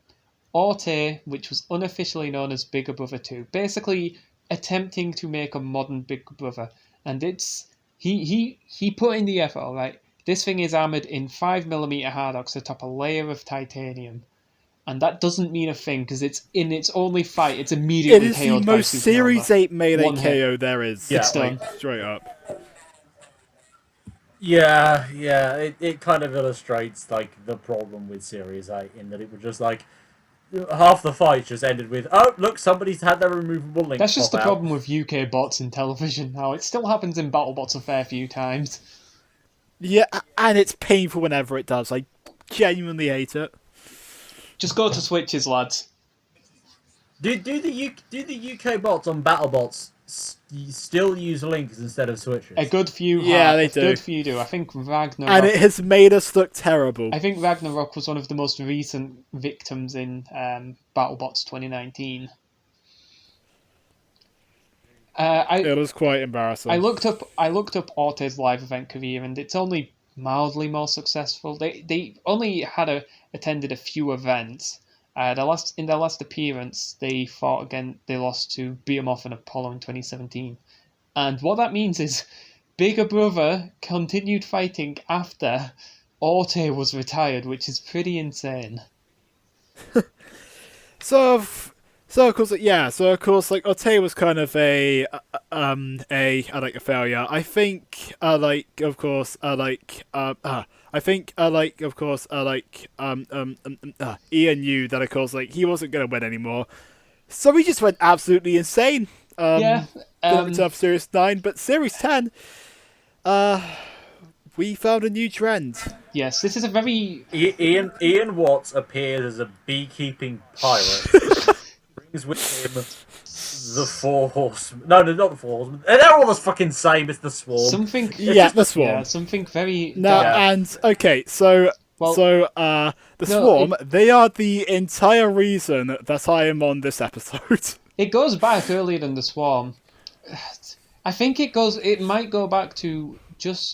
Orte, which was unofficially known as Bigger Brother 2, basically attempting to make a modern Big Brother. And it's he put in the effort, all right. This thing is armored in 5mm hardox atop a layer of titanium. And that doesn't mean a thing because it's in its only fight, it's It immediately is the KO'd by most Supernova. Series 8 melee One hit. KO there is. Yeah, It's done. Like, straight up. Yeah, yeah. It kind of illustrates like the problem with Series 8 in that it was just like half the fight just ended with, oh look, somebody's had their removable link. That's just the pop out. problem with UK bots in television now. It still happens in BattleBots a fair few times. Yeah, and it's painful whenever it does. I genuinely hate it. Just go to switches, lads. Do the UK bots on BattleBots still use links instead of switches? A good few Yeah, have. they A do. good few do. I think Ragnarok. And it has made us look terrible. I think Ragnarok was one of the most recent victims in BattleBots 2019. It was quite embarrassing. I looked up Orte's live event career, and it's only mildly more successful. They only attended a few events. In their last appearance, they lost to Behemoth and Apollo in 2017. And what that means is Bigger Brother continued fighting after Orte was retired, which is pretty insane. So of course, yeah. So of course, like Orte was kind of a failure. I think Ian knew that of course like he wasn't gonna win anymore, so he just went absolutely insane. Yeah. Got up to Series 9, but Series 10, we found a new trend. Yes, this is a very Ian Watts appears as a beekeeping pirate. Brings with him the four horsemen. No, not the four horsemen. They're all the fucking same. It's the swarm. something. Yeah, the swarm. Yeah, something very No, dark. and okay, so Well, the no, swarm, they are the entire reason that I am on this episode. It goes back earlier than the swarm. I think it might go back to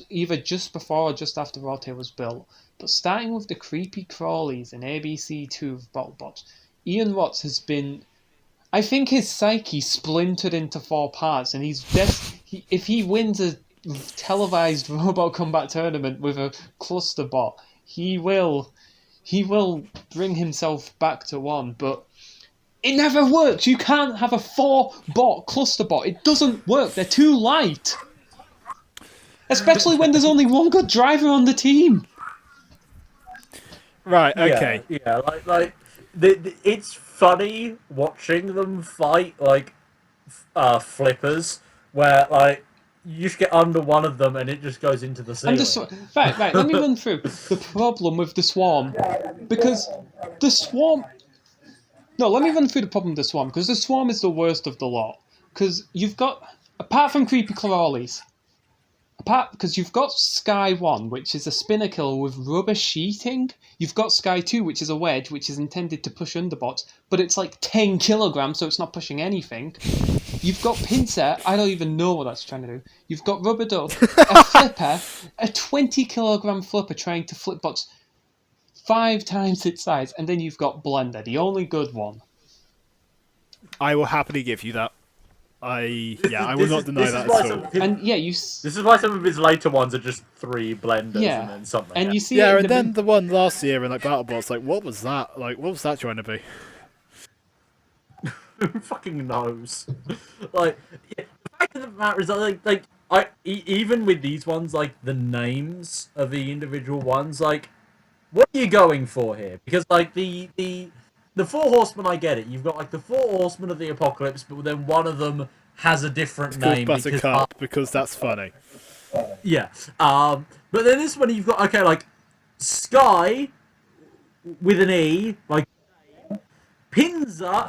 either just before or just after Rote was built. But starting with the creepy crawlies in ABC2 of BottleBots, Ian Watts has been. I think his psyche splintered into 4 parts, and if he wins a televised Robot Combat tournament with a cluster bot, he will bring himself back to 1, but it never works. You can't have a 4-bot cluster bot. It doesn't work. They're too light. Especially when there's only one good driver on the team. Right, okay. Yeah, it's funny watching them fight flippers where you just get under one of them and it just goes into the ceiling. Right. Let me run through the problem with the swarm, because the swarm. No, let me run through the problem with the swarm, because the swarm is the worst of the lot. Because you've got, apart from creepy crawlies, because you've got Sky 1, which is a spinner killer with rubber sheeting. You've got Sky 2, which is a wedge, which is intended to push underbots, but it's like 10 kilograms, so it's not pushing anything. You've got Pincer, I don't even know what that's trying to do. You've got Rubber Duck, a flipper, a 20 kilogram flipper trying to flip bots 5 times its size, and then you've got Blender, the only good one. I will happily give you that. I will not deny that at all. And yeah, This is why some of his later ones are just 3 blenders and then something. And you see Yeah, it in and then the one last year in BattleBots, what was that? What was that trying to be? Who fucking knows? The fact of the matter is even with these ones, the names of the individual ones, what are you going for here? Because the 4 horsemen, I get it. You've got the 4 horsemen of the apocalypse, but then one of them has a different name. Buttercup, because that's funny. Yeah. But then this one you've got Sky with an E, Pinzer.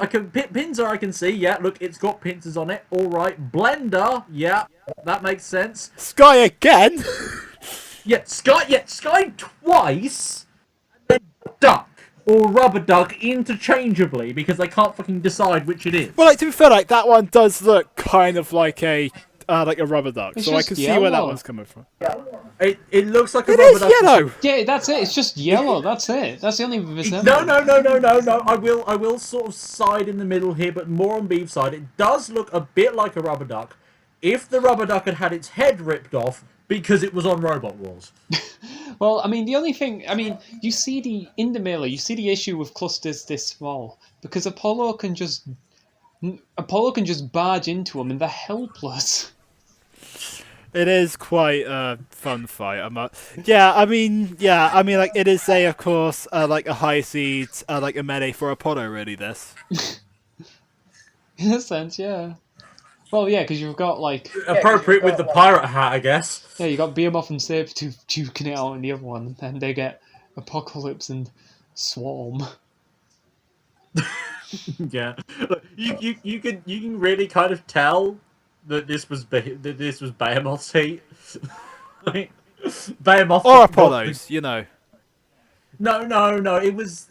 Pinzer I can see. Yeah, look, it's got pincers on it. All right. Blender. Yeah, that makes sense. Sky again. Sky twice. And then Duck or Rubber Duck interchangeably because they can't fucking decide which it is. Well, to be fair, that one does look kind of like a rubber duck, it's so I can see where that one's coming from. It looks like a It rubber is duck. yellow. Yeah, that's it. It's just yellow. That's it. That's the only resemblance. No. I will sort of side in the middle here, but more on Beav's side. It does look a bit like a rubber duck. If the rubber duck had its head ripped off because it was on Robot Wars. Well, I mean, the only thing, you see in the mailer, you see the issue with clusters this small, because Apollo can just barge into them and they're helpless. It is quite a fun fight. It is of course, a high seed, a melee for Apollo, really, this. In a sense, yeah. Well, yeah, because you've got, appropriate with the pirate hat, I guess. Yeah, you got Behemoth and Sabretooth duking it out in the other one, and then they get Apocalypse and Swarm. Yeah. You can really kind of tell that this was Behemoth's heat. Behemoth Or Apollo's, you know. No. It was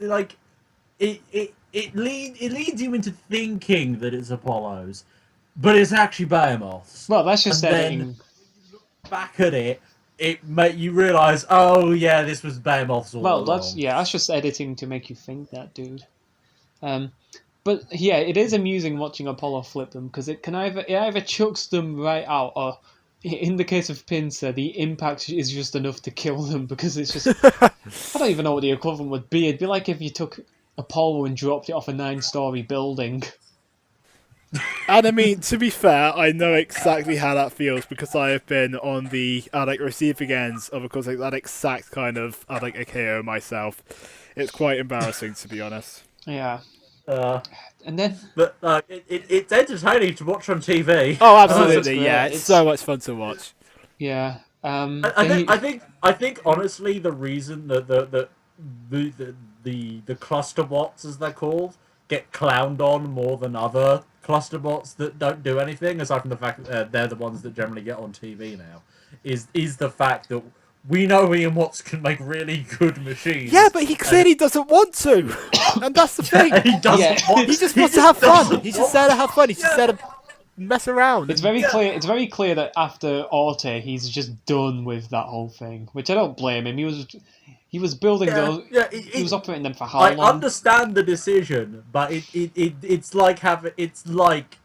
it leads you into thinking that it's Apollo's, but it's actually Behemoth's. Well, that's just And editing. then when you look back at it, you realise, oh yeah, this was Behemoth's all along. That's just editing to make you think that, dude. But yeah, it is amusing watching Apollo flip them, because it either chucks them right out, or in the case of Pincer, the impact is just enough to kill them, because it's just I don't even know what the equivalent would be. It'd be like if you took Apollo and dropped it off a 9-story building. And I mean, to be fair, I know exactly how that feels, because I have been on the receiving ends of course that exact kind of a KO myself. It's quite embarrassing, to be honest. Yeah. And then, but it's entertaining to watch on TV. Oh, absolutely, yeah. It's so much fun to watch. Yeah, I think honestly the reason that the cluster bots, as they're called, get clowned on more than other cluster bots that don't do anything, aside from the fact that they're the ones that generally get on TV now, is the fact that we know Ian Watts can make really good Yeah, machines. but he clearly doesn't want to, and that's the thing. He doesn't Yeah. want. He just wants to have fun. doesn't He's just want- there to have fun. He's just there to mess around. It's very clear. It's very clear that after Orte, he's just done with that whole thing. Which I don't blame him. He was building those. He was operating them for how I long? understand the decision, but it's like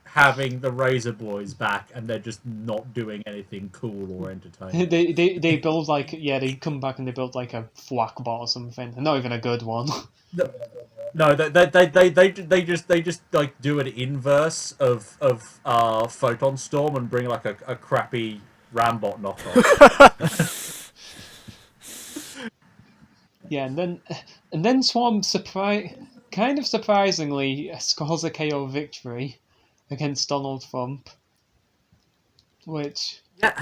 having the Razor Boys back, and they're just not doing anything cool or entertaining. They build like they come back and they build like a flak bot or something, and not even a good one. No, they just like do an inverse of Photon Storm and bring like a crappy Rambot knockoff. Yeah, and then Swarm kind of surprisingly scores a KO victory against Donald Trump, which How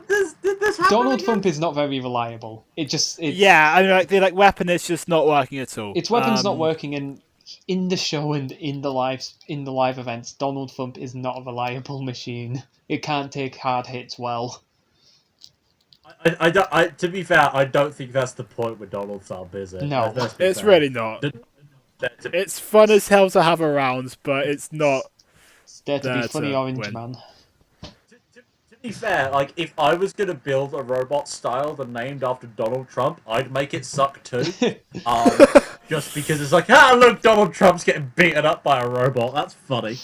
did this happen? Donald again? Trump is not very reliable. It's Yeah, I mean, like the weapon is just not working at all. its weapon's not working, and in the show and in the live events, Donald Trump is not a reliable machine. It can't take hard hits well. I don't. To be fair, I don't think that's the point with Donald Trump, is it? No. Let's be It's fair. really not. To- It's fun as hell to have around, but it's not. It's there to be That's funny a orange win. man. To be fair, like if I was gonna build a robot styled and named after Donald Trump, I'd make it suck too. Just because it's like, look, Donald Trump's getting beaten up by a robot. That's funny.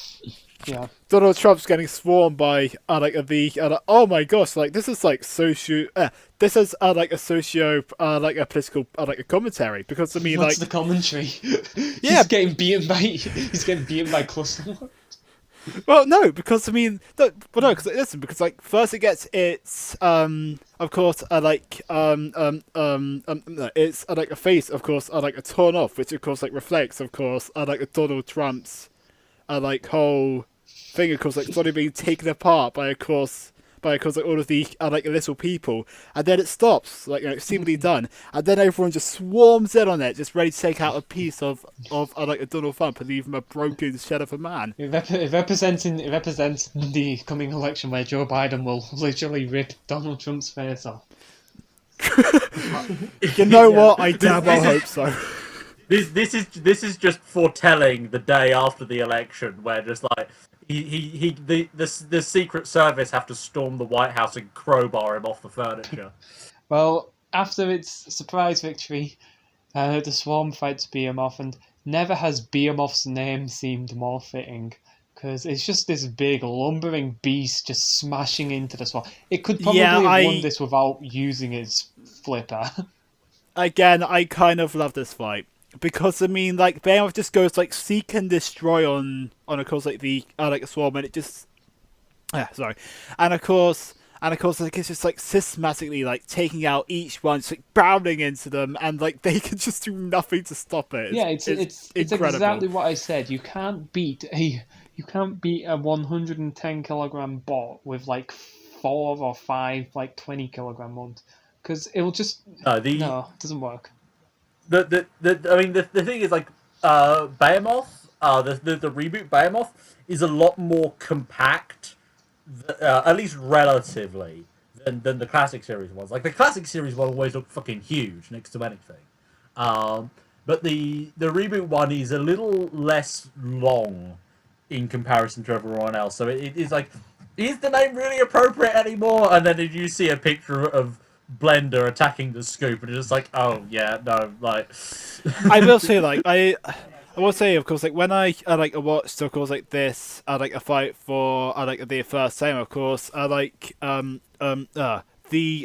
Yeah. Donald Trump's getting swarmed by oh my gosh, like this is like this is like a socio like a political like a commentary, because I mean What's like the commentary? Yeah. He's getting beaten by cluster. well no, because I mean because listen, because like first it gets its of course it's like a face, of course like a torn off, which of course like reflects of course like Donald Trump's like whole thing, of course, like sort of being taken apart by of course like all of the like little people, and then it stops, like seemingly done, and then everyone just swarms in on it, just ready to take out a piece of like a Donald Trump and leave him a broken shed of a man. It represents the coming election where Joe Biden will literally rip Donald Trump's face off. You know what? I damn well hope so. This is just foretelling the day after the election, where just like the Secret Service have to storm the White House and crowbar him off the furniture. Well, after its surprise victory, the Swarm fights Behemoth, and never has Behemoth's name seemed more fitting, because it's just this big lumbering beast just smashing into the Swarm. It could probably have won this without using its flipper. Again, I kind of love this fight. Because I mean, like Behemoth just goes like seek and destroy on of course like the like a swarm, and it just sorry, and of course like it's just like systematically like taking out each one, just like bounding into them, and like they can just do nothing to stop it. It's incredible. exactly what I said. You can't beat a 110 kilogram bot with like 4 or 5 like 20 kilogram ones, because it'll just no, it doesn't work. I mean the thing is like Behemoth, the reboot Behemoth is a lot more compact, at least relatively, than the classic series ones. Like the classic series one always looked fucking huge next to anything, but the reboot one is a little less long in comparison to everyone else. So it is like, is the name really appropriate anymore? And then did you see a picture of Blender attacking the scoop, and it's just like, oh yeah, no, like. I will say, like I will say, of course, like when I like watched, of course, like this, like a fight for like the first time, of course, the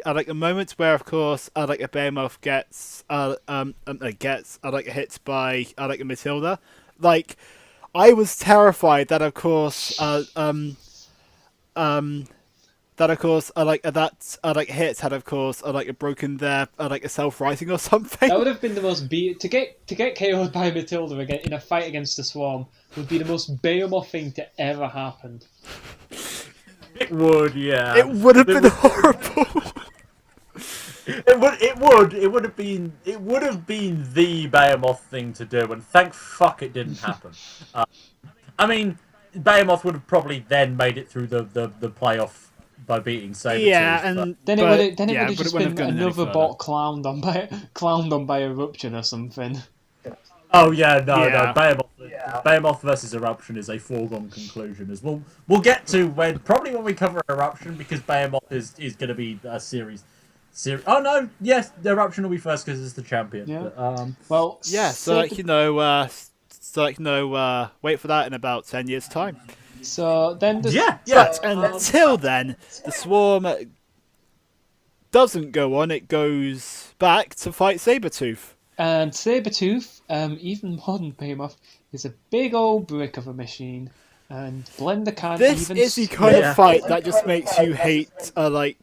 like a moment where, of course, like a Behemoth gets hit by like a Matilda, like I was terrified that, of course, that of course like hits had of course like broken their like a self-rising or something. That would have been the most to get KO'd by Matilda again in a fight against the Swarm would be the most Behemoth thing to ever happen. It would, yeah. It would have been horrible. It would have been the Behemoth thing to do, and thank fuck it didn't happen. I mean, Behemoth would have probably then made it through the playoff by beating Sabretooth. Yeah, but... and Then it but, would yeah, have but just it wouldn't been have gone any another further. bot clowned on by Eruption or something. Oh yeah, no, Yeah. Behemoth versus Eruption is a foregone conclusion. As we'll get to when we cover Eruption, because Behemoth is going to be a series. Oh no, yes, the Eruption will be first because it's the champion. Yeah. But, Well, Yeah, so like wait for that in about 10 years' time. So then the yeah. But until then, the Swarm doesn't go on; it goes back to fight Sabretooth. And Sabretooth, even more than Behemoth, is a big old brick of a machine. And Blender can't This even... is the kind of fight that just makes you hate, that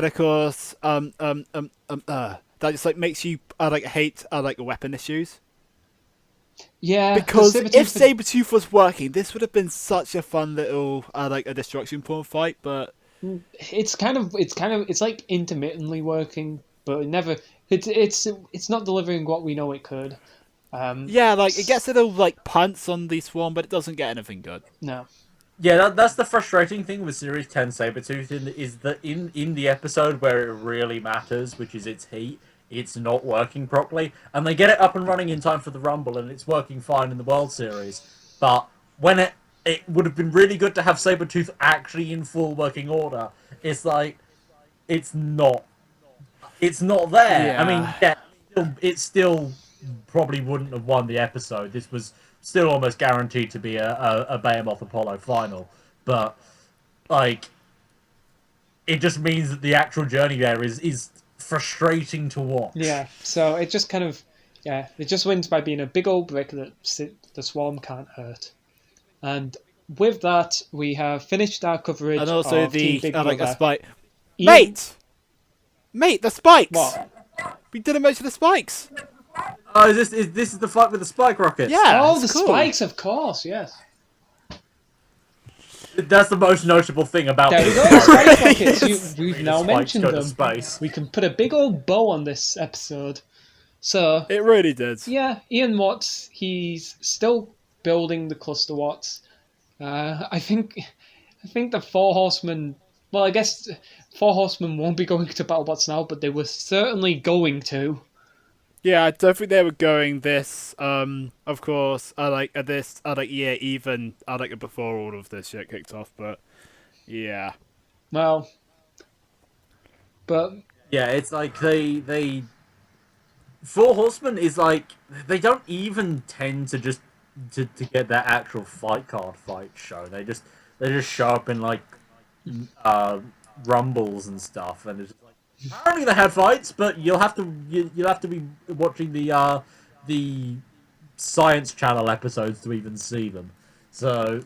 of course, that just like makes you hate weapon issues. Yeah, Because Sabretooth if Sabretooth was working, this would have been such a fun little a destruction porn fight. But it's like intermittently working, but it never. It's not delivering what we know it could. yeah, it gets little punts on the Swarm, but it doesn't get anything good. No. Yeah, that's the frustrating thing with Series 10 Sabretooth, is that in the episode where it really matters, which is its heat, it's not working properly. And they get it up and running in time for the Rumble, and it's working fine in the World Series. But when it would have been really good to have Sabretooth actually in full working order, it's not there. Yeah. I mean, it still probably wouldn't have won the episode. This was still almost guaranteed to be a Behemoth Apollo final, but it just means that the actual journey there is frustrating to watch. Yeah. So it just it just wins by being a big old brick that the Swarm can't hurt. And with that, we have finished our coverage. And also of Team Big Brother. a spike. Ian- Mate, the spikes. What? We didn't mention the spikes. Oh, this is the fight with the spike rockets? Yeah. Oh, the it's cool. spikes, of course. Yes. That's the most notable thing about There we this. go. Spike rockets. We've now Spikes mentioned go to them. space. We can put a big old bow on this episode. So It really did. yeah, Ian Watts, he's still building the cluster watts. I think the Four Horsemen. Well, I guess Four Horsemen won't be going to BattleBots now, but they were certainly going to. Yeah, I don't think they were going this. Of course, this year, even before all of this shit kicked off. But yeah, Well, but Yeah, it's like they Four Horsemen is they don't even tend to just to get their actual fight show. They just show up in rumbles and stuff, and it's apparently they had fights, but you'll have to be watching the Science Channel episodes to even see them. So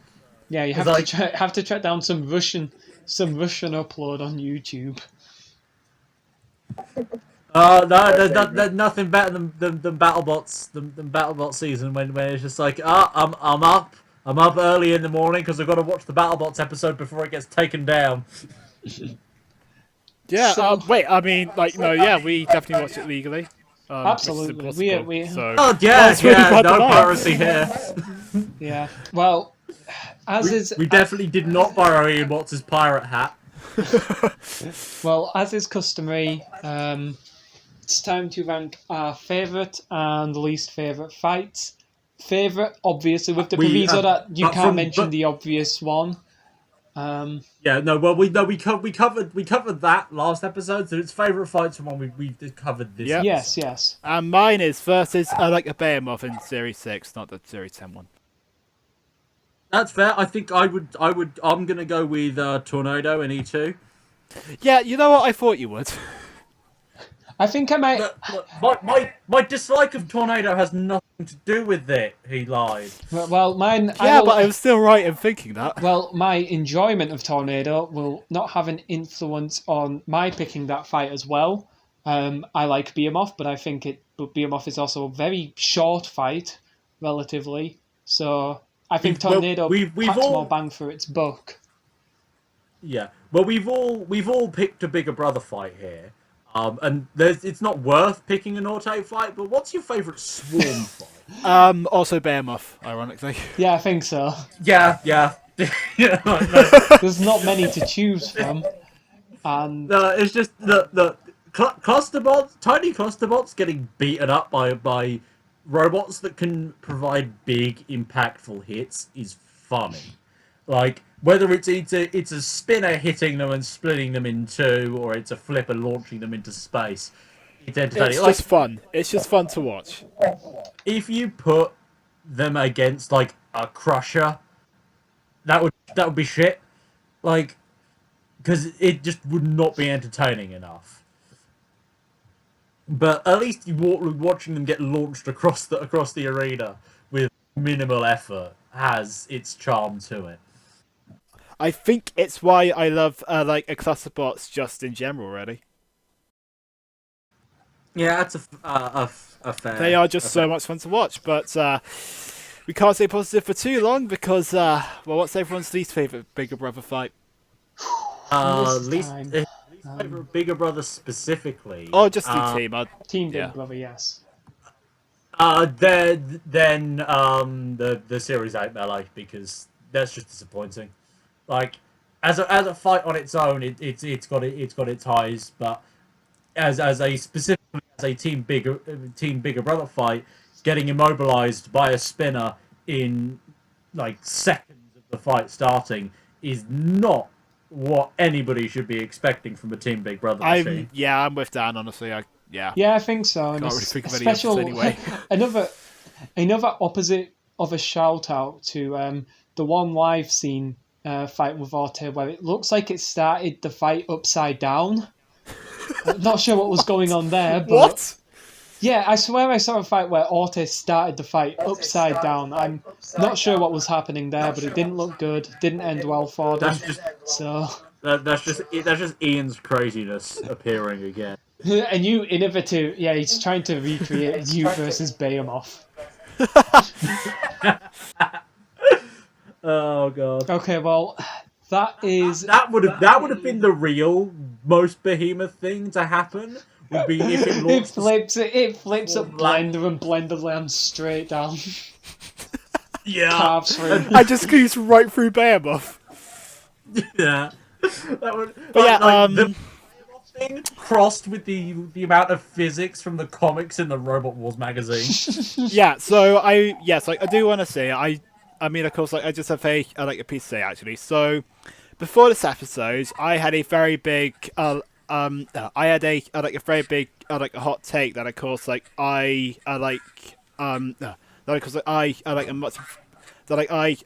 yeah, you have to track down some Russian upload on YouTube. no, there's nothing better than BattleBots than BattleBot season when it's just I'm up early in the morning because I've got to watch the BattleBots episode before it gets taken down. yeah. So- Wait, I mean, no, yeah, we definitely watched it legally. Absolutely, which is we impossible, so. Oh yeah, That's really bad no to know. piracy here. yeah. Well, as We definitely did not borrow Ian Watts' pirate hat. As is customary, it's time to rank our favourite and least favourite fights. Favourite, obviously, with the proviso that you can't mention the obvious one. Yeah, no. Well, we covered that last episode. So it's favourite fights from one we covered this. Yep. Yes. And mine is versus a Behemoth in Series 6, not the Series 10 one. That's fair. I think I'm gonna go with Tornado in E2. Yeah, you know what? I thought you would. I think I might. Look, my dislike of Tornado has nothing to do with it. He lied. Well, mine. Yeah, but I was still right in thinking that. Well, my enjoyment of Tornado will not have an influence on my picking that fight as well. I like Behemoth, but I think Behemoth is also a very short fight, relatively. So I think Tornado we've packs all- more bang for its buck. Yeah. Well, we've all picked a bigger brother fight here. And it's not worth picking an auto fight, but what's your favourite swarm fight? Also Behemoth, ironically. Yeah, I think so. Yeah, yeah. Yeah, no, There's not many to choose from, and no, it's just the clusterbots, tiny clusterbots getting beaten up by robots that can provide big, impactful hits is funny. Like whether it's a spinner hitting them and splitting them in two, or it's a flipper launching them into space, it's entertaining. It's Like just fun. It's just fun to watch. if you put them against like a crusher, that would be shit. Like because it just would not be entertaining enough. But at least watching them get launched across the arena with minimal effort has its charm to it. I think it's why I love like a clusterbots just in general. Really, Yeah, that's a fair. they are just so much fun to watch. But we can't stay positive for too long because well, what's everyone's least favorite Bigger Brother fight? this Least time, favorite Bigger Brother specifically. Oh, just the team. Team Big Yeah. Brother, yes. Then the Series 8 melee because that's just disappointing. Like as a fight on its own, it's got its highs, but as a specifically as a team bigger brother fight, getting immobilized by a spinner in like seconds of the fight starting is not what anybody should be expecting from a team big brother machine. I'm with Dan. Honestly, yeah. Yeah, I think so. And Can't a, really think a of any others special anyway. another opposite of a shout out to the one live scene fight with Orte where it looks like it started the fight upside down. I'm not sure what was going on there, but What? yeah, I swear I saw a fight where Orte started the fight upside down. I'm not sure what was happening there, but it didn't look good. Didn't end well for them. That's just So, that's just Ian's craziness appearing again. a new innovative. Yeah, he's trying to recreate you versus Behemoth. Oh god. Okay, well, that is. That would have been the real most behemoth thing to happen. Would be if it It launched flips up Blender and Blender lands straight down. yeah. Carves through. I just squeezed right through Behemoth. Yeah. That would But yeah, the thing crossed with the amount of physics from the comics in the Robot Wars magazine. yeah. So I do want to say I mean, of course, like I just have a piece to say actually. So before this episode, I had a very big I had a very big a hot take that of course like that of course like I like a much that like I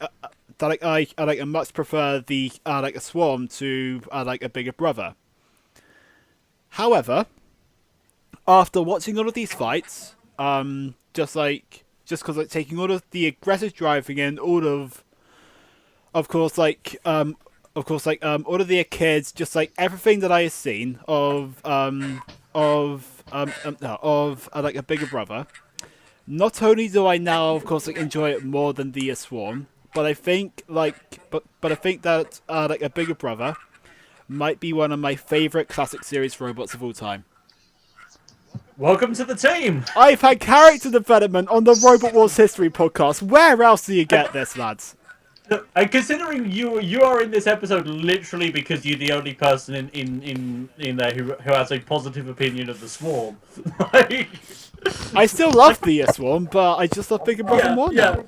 like a much prefer the like a swarm to like a bigger brother. However, after watching all of these fights, just because like taking all of the aggressive driving and all of course like all of the kids, just like everything that I have seen of like a bigger brother. Not only do I now, of course, like enjoy it more than the swarm, but I think I think that like a bigger brother might be one of my favorite classic series robots of all time. Welcome to the team. I've had character development on the Robot Wars History podcast. Where else do you get this, lads? And considering you are in this episode literally because you're the only person in there who has a positive opinion of the swarm. Like, I still love the swarm, but I just love Bigger Brother more now.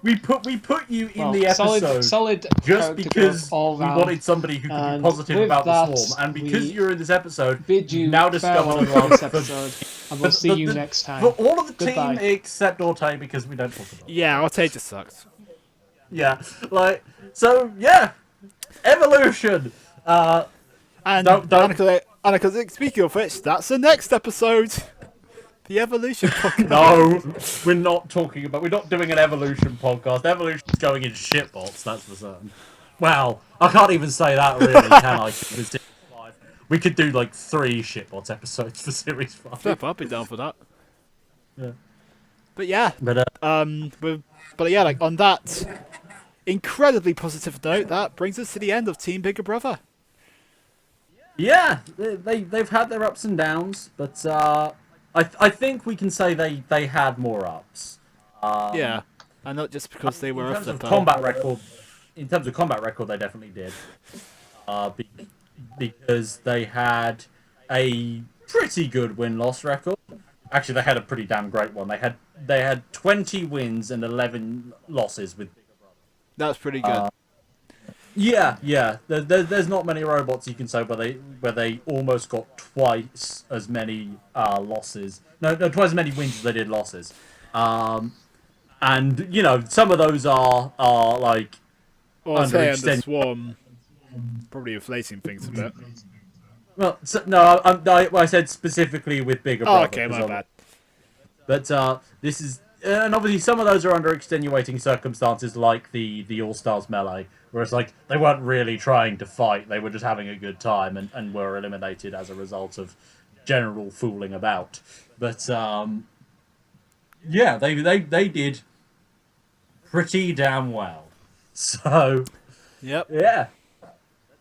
We put you in the episode solid just character because growth all we round. wanted somebody who could be And positive with about the that, swarm, and because we you're in this episode, Bid you now farewell discovered for this episode, and we'll see you next time. for all of the Goodbye. team except Orte because we don't talk about it. Yeah, Orte just sucks. Yeah, like so. Yeah, evolution. And Don't- Annika, speaking of which, that's the next episode. The Evolution podcast. No, we're not talking about. We're not doing an evolution podcast. Evolution's going in shitbots. That's for certain. Well, I can't even say that really, can I? Series 5. We could do like 3 shitbots episodes for series 5. Yep, I'll be down for that. Yeah. But yeah, But but yeah, like on that incredibly positive note, that brings us to the end of Team Bigger Brother. Yeah, they've had their ups and downs, but I think we can say they had more ups. Yeah, and not just because they In were a terms of flipper. combat record, they definitely did. Be, because they had a pretty good win-loss record. Actually, they had a pretty damn great one. They had 20 wins and 11 losses with. That's pretty good. Yeah. There's not many robots you can say where they almost got twice as many losses. No, twice as many wins as they did losses. And some of those are like Or say under underextended. Swarm, probably inflating things a bit. Well, no, I said specifically with Bigger Oh, Brother. okay, my bad. But this is, and obviously some of those are under extenuating circumstances, like the All Stars melee, where it's like they weren't really trying to fight; they were just having a good time and were eliminated as a result of general fooling about. But yeah, they did pretty damn well. So Yep. yeah,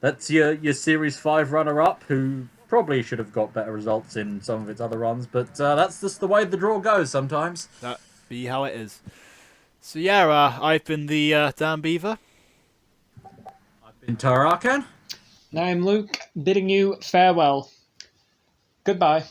that's your Series 5 runner-up, who probably should have got better results in some of its other runs, but that's just the way the draw goes sometimes. That be how it is. So yeah, I've been the Dan Beaver. In Toa Arcan. And I'm Luke, bidding you farewell. Goodbye.